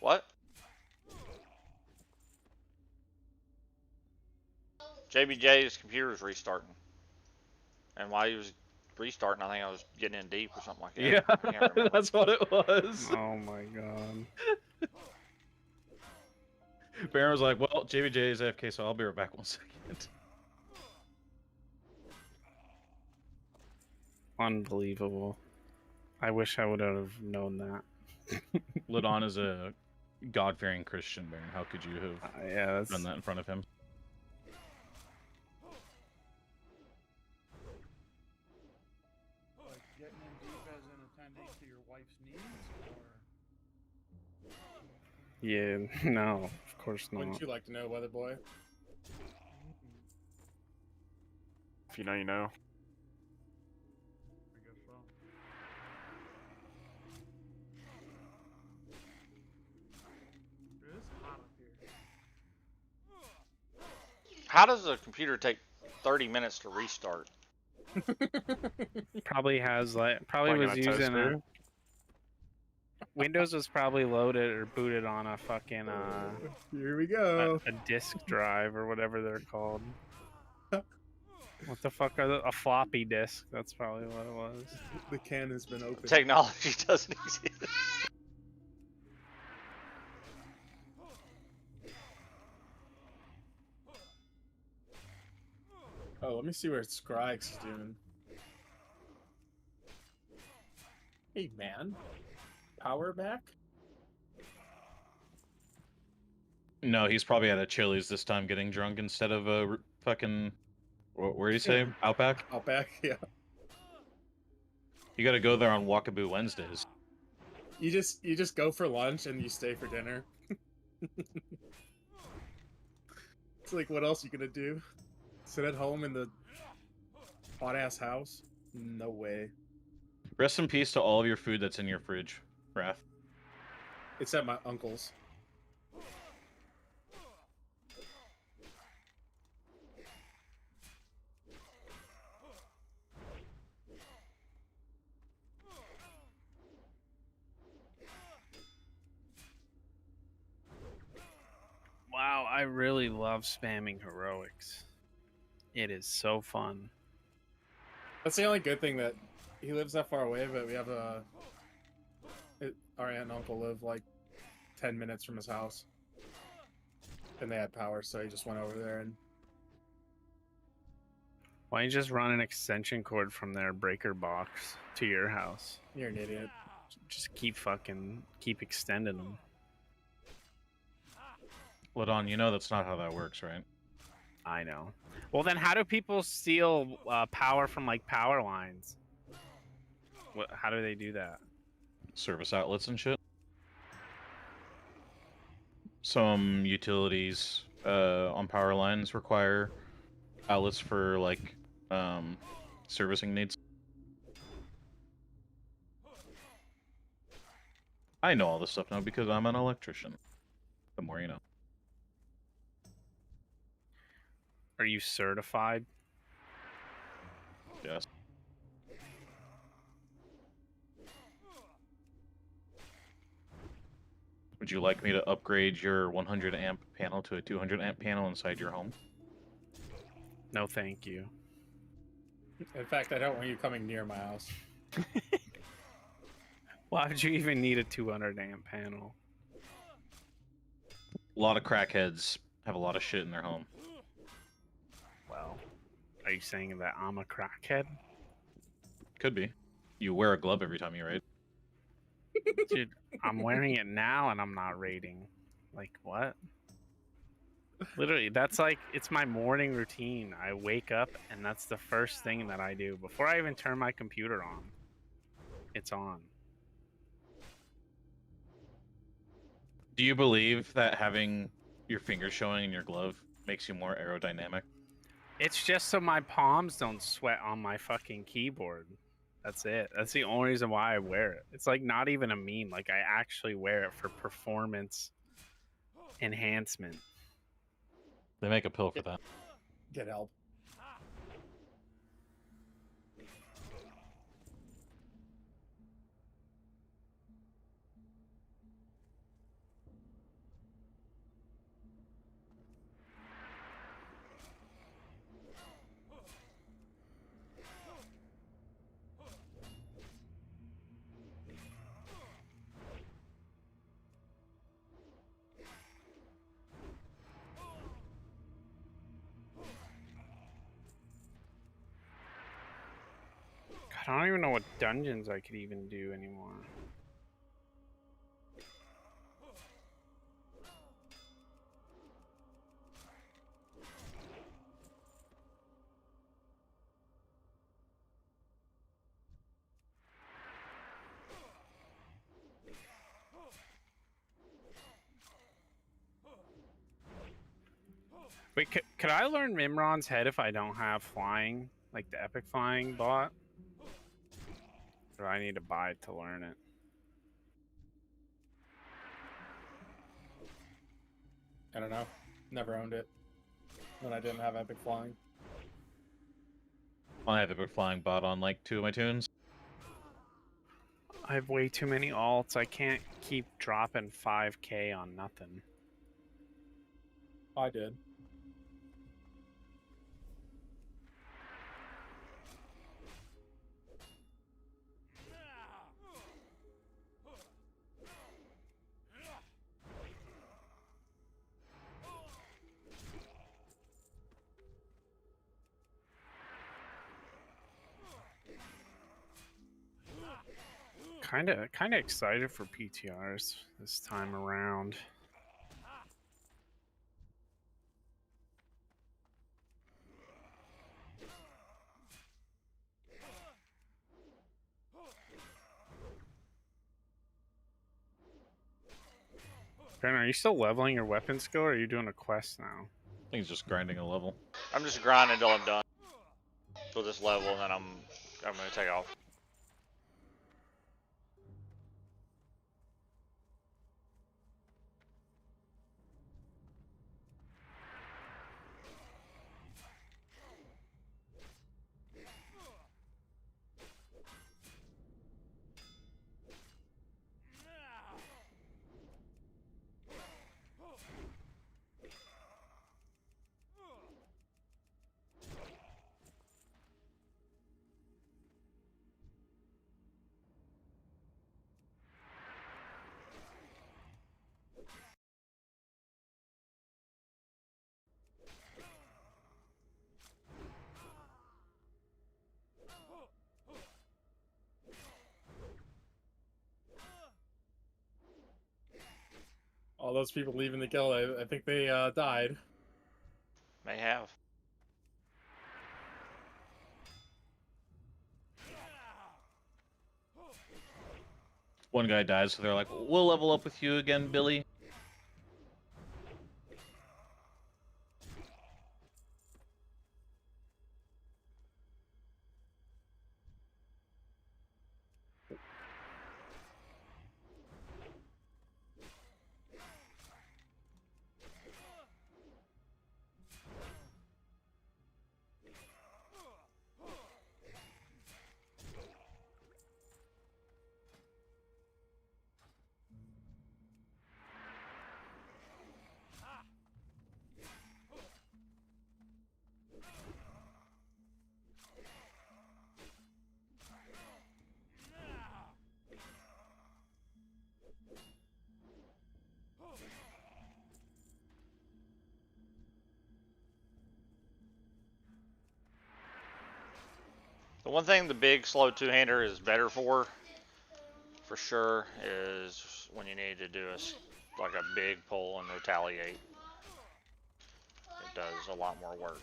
What? JBJ's computer was restarting. And while he was restarting, I think I was getting in deep or something like that. Yeah, I can't remember. that's what it was. Oh my god. Baron was like, well, JBJ is AFK, so I'll be right back 1 second. Unbelievable. I wish I would have known that. Lidon is a God-fearing Christian, Baron. How could you have Yeah, that's... done that in front of him? Like getting in deep as in attending to your wife's needs, or Yeah, no, of course not. Wouldn't you like to know, Weather Boy? If you know, you know. I guess so. It is hot up here. How does a computer take 30 minutes to restart? Probably has like probably Like was on a using a toaster? Windows was probably loaded or booted on a fucking Here we go. a disk drive or whatever they're called. What the fuck are a floppy disk? That's probably what it was. The can has been opened. Technology doesn't exist. Oh, let me see where Scry's doing. Hey, man. Power back? No, he's probably at a Chili's this time getting drunk instead of a fucking... Where do you say? Outback? Outback, yeah. You gotta go there on Walkaboo Wednesdays. You just go for lunch and you stay for dinner. It's like, what else you gonna do? Sit at home in the hot-ass house? No way. Rest in peace to all of your food that's in your fridge, Wrath. It's at my uncle's. Wow, I really love spamming heroics. It is so fun. That's the only good thing, that he lives that far away, but we have our aunt and uncle live like 10 minutes from his house. And they had power, so he just went over there and... Why don't you just run an extension cord from their breaker box to your house? You're an idiot. Just keep extending them. Ladon, you know that's not how that works, right? I know. Well, then how do people steal power from like power lines? How do they do that? Service outlets and shit. Some utilities on power lines require outlets for like servicing needs. I know all this stuff now because I'm an electrician. The more you know. Are you certified? Yes. Would you like me to upgrade your 100 amp panel to a 200 amp panel inside your home? No, thank you. In fact, I don't want you coming near my house. Why would you even need a 200 amp panel? A lot of crackheads have a lot of shit in their home. Well, are you saying that I'm a crackhead? Could be. You wear a glove every time you raid. Dude, I'm wearing it now and I'm not raiding. Like, what? Literally, that's like, it's my morning routine. I wake up and that's the first thing that I do. Before I even turn my computer on, it's on. Do you believe that having your fingers showing in your glove makes you more aerodynamic? It's just so my palms don't sweat on my fucking keyboard. That's it. That's the only reason why I wear it. It's like not even a meme. Like I actually wear it for performance enhancement. They make a pill for that. Get help. God, I don't even know what dungeons I could even do anymore. Wait, could I learn Mimron's head if I don't have flying? Like the epic flying bot? Or do I need to buy it to learn it? I don't know. Never owned it when I didn't have epic flying. I have a big flying bot on like 2 of my tunes. I have way too many alts. I can't keep dropping 5k on nothing. I did. Kind of excited for PTRs this time around. Ben, are you still leveling your weapon skill, or are you doing a quest now? I think it's just grinding a level. I'm just grinding until I'm done with this level, and then I'm gonna take off. All those people leaving the guild, I think they died. May have. One guy dies, so they're like, we'll level up with you again, Billy. The one thing the big slow two-hander is better for sure, is when you need to do like a big pull and retaliate. It does a lot more work.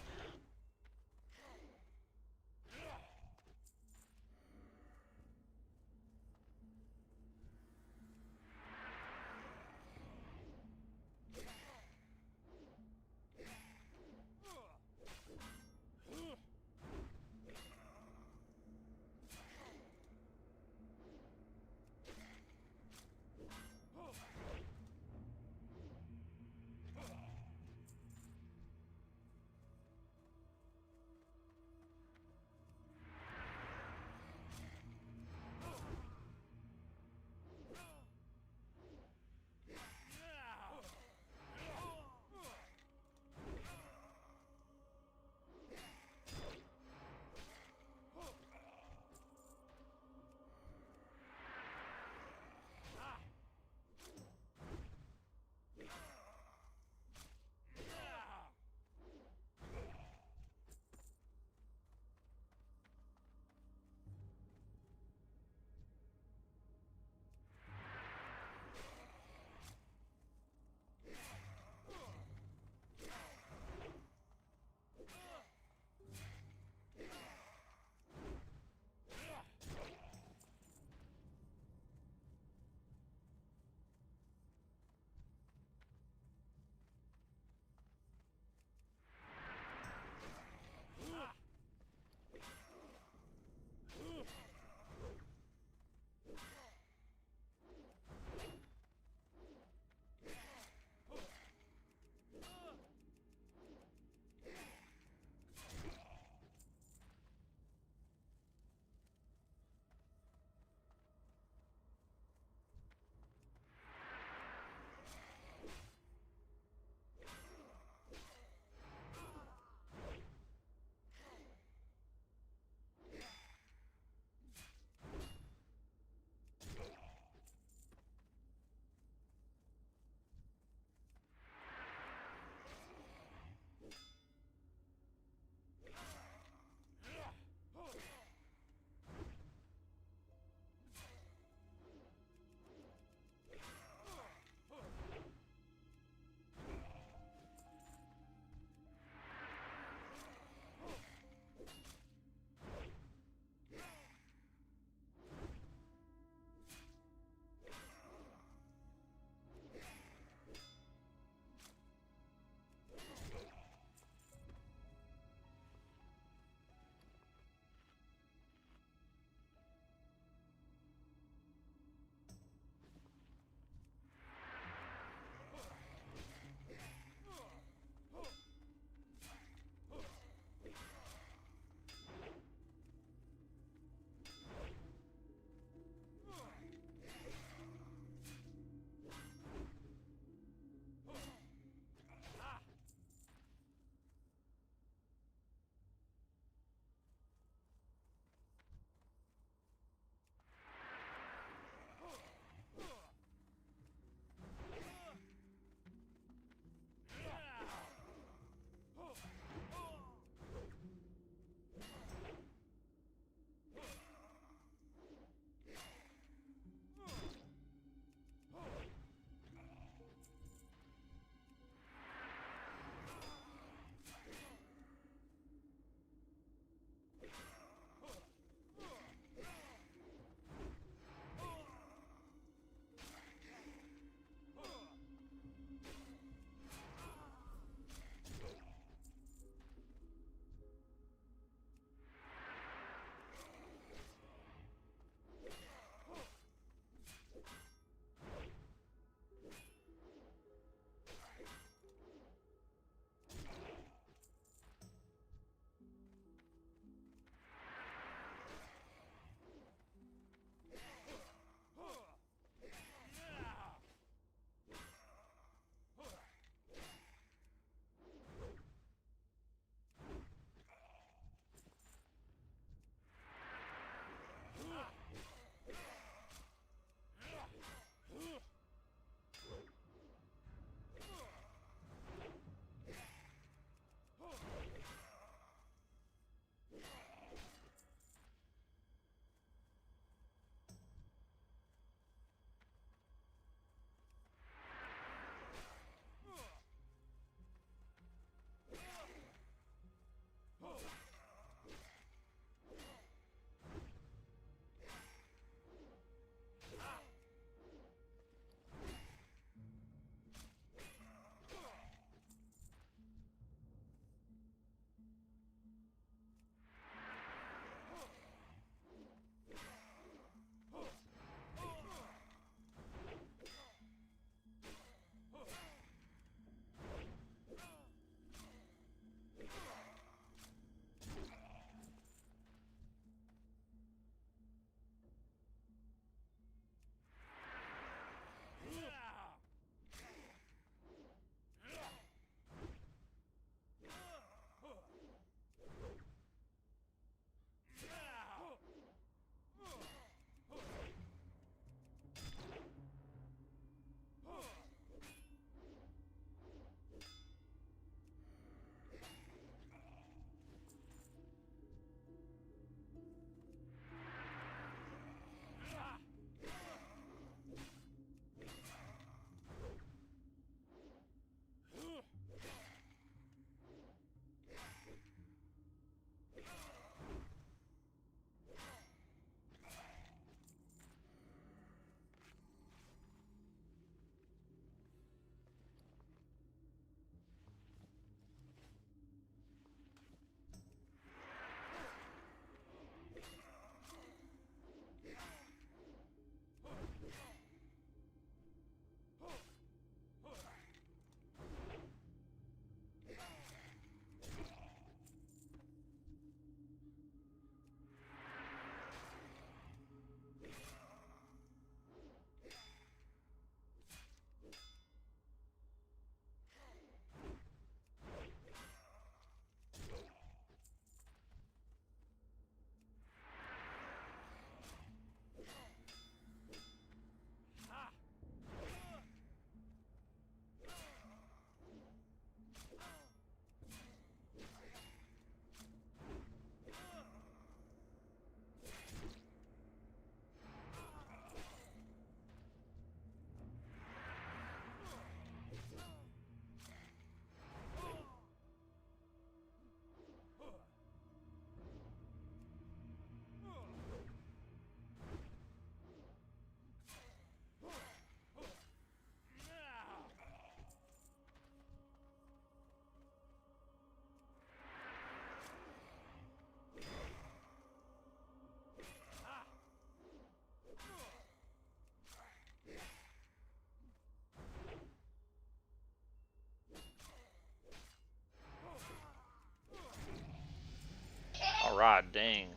God dang.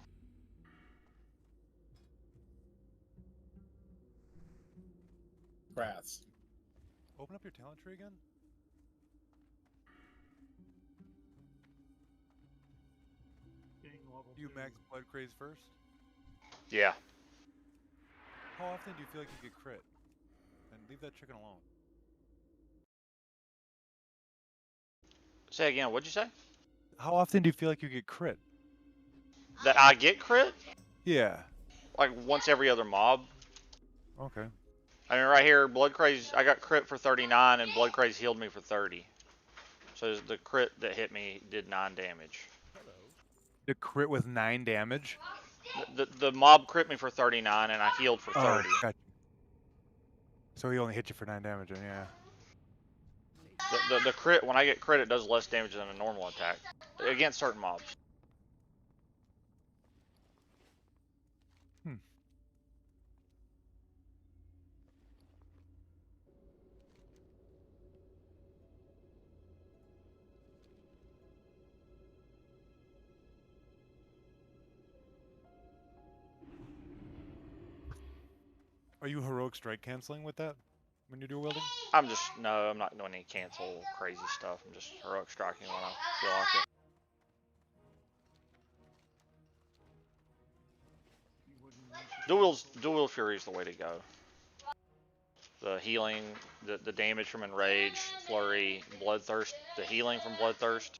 Graths. Open up your talent tree again. You max blood craze first? Yeah. How often do you feel like you get crit? And leave that chicken alone. Say again, what'd you say? How often do you feel like you get crit? That I get crit? Yeah. Like once every other mob. Okay. I mean, right here, Blood Craze, I got crit for 39, and Blood Craze healed me for 30. So the crit that hit me did 9 damage. The crit with 9 damage? The mob crit me for 39, and I healed for 30. Oh, gotcha. So he only hit you for 9 damage, then, yeah. The crit, when I get crit, it does less damage than a normal attack. Against certain mobs. Are you heroic strike canceling with that when you do wielding? I'm not doing any cancel crazy stuff. I'm just heroic striking when I feel like it. Dual Fury is the way to go. The healing, the damage from Enrage, Flurry, Bloodthirst, the healing from Bloodthirst.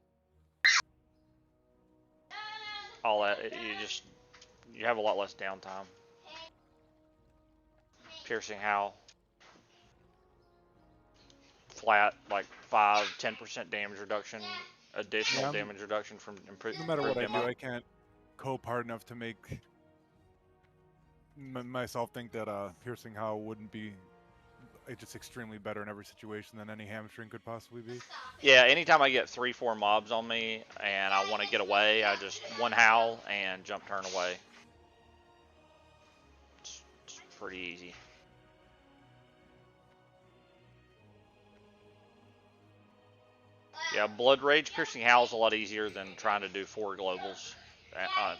All that, you have a lot less downtime. Piercing Howl. Flat, like 5-10% damage reduction, additional damage reduction from improved. No matter what I do, I can't cope hard enough to make myself think that Piercing Howl wouldn't be just extremely better in every situation than any hamstring could possibly be. Yeah, anytime I get 3-4 mobs on me and I want to get away, I just one howl and jump turn away. It's pretty easy. Yeah, Blood Rage Piercing Howl is a lot easier than trying to do 4 globals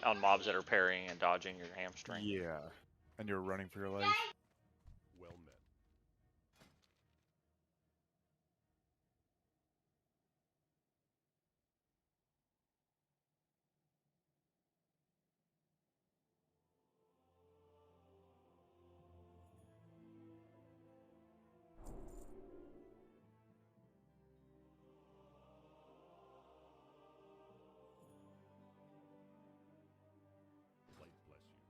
on mobs that are parrying and dodging your hamstring. Yeah, and you're running for your life. Well met. Light bless you.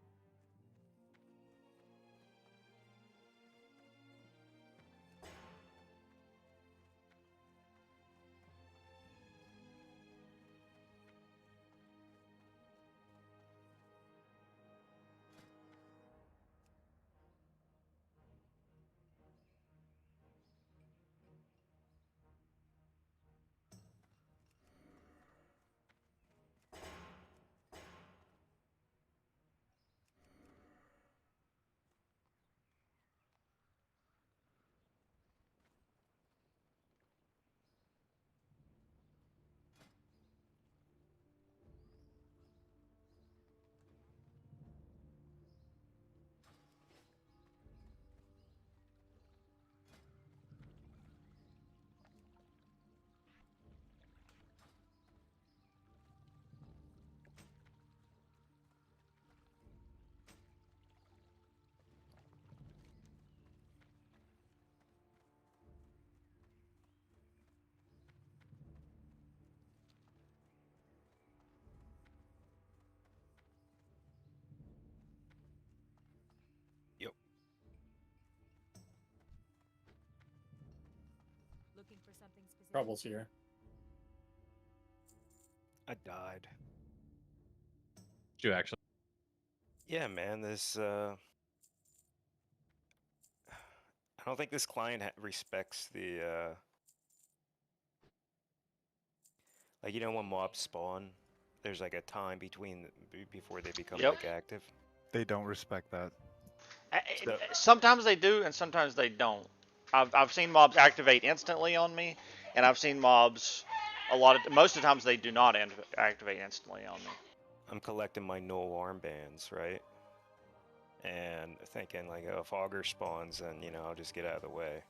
Looking for something specific? Trouble's here. I died. Did you actually? Yeah, man, this I don't think this client respects the like, you know, when mobs spawn, there's like a time before they become like active. They don't respect that. Sometimes they do, and sometimes they don't. I've seen mobs activate instantly on me, and I've seen mobs most of the times they do not activate instantly on me. I'm collecting my null armbands, right? And thinking like, oh, if Augur spawns, then you know I'll just get out of the way.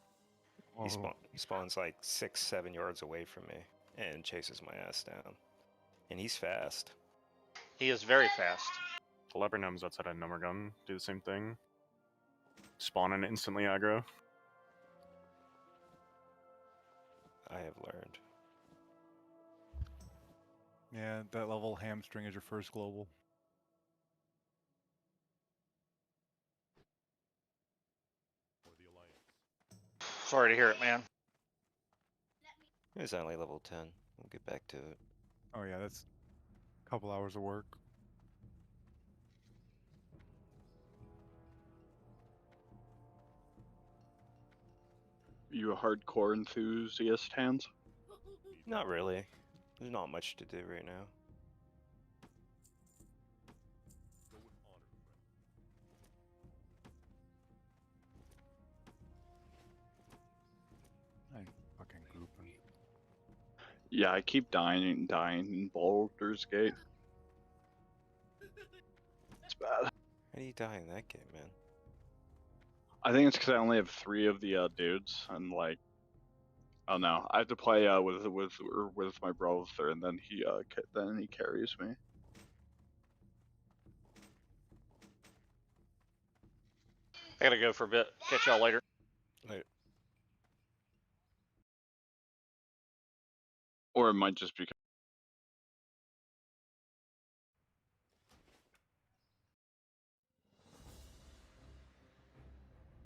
He spawns like 6-7 yards away from me and chases my ass down. And he's fast. He is very fast. The leopard gnomes outside of Nummergun do the same thing. Spawn and instantly aggro. I have learned. Yeah, that level hamstring is your first global. For the Alliance. Sorry to hear it, man. It's only level 10. We'll get back to it. Oh yeah, that's a couple hours of work. You a hardcore enthusiast, Hans? Not really. There's not much to do right now. Go with honor, friend. I fucking grouping. Yeah, I keep dying in Baldur's Gate. It's bad. How do you die in that game, man? I think it's because I only have 3 of the dudes, and like, oh no, I have to play with my brother, and then he carries me. I gotta go for a bit. Catch y'all later. Later. Or it might just be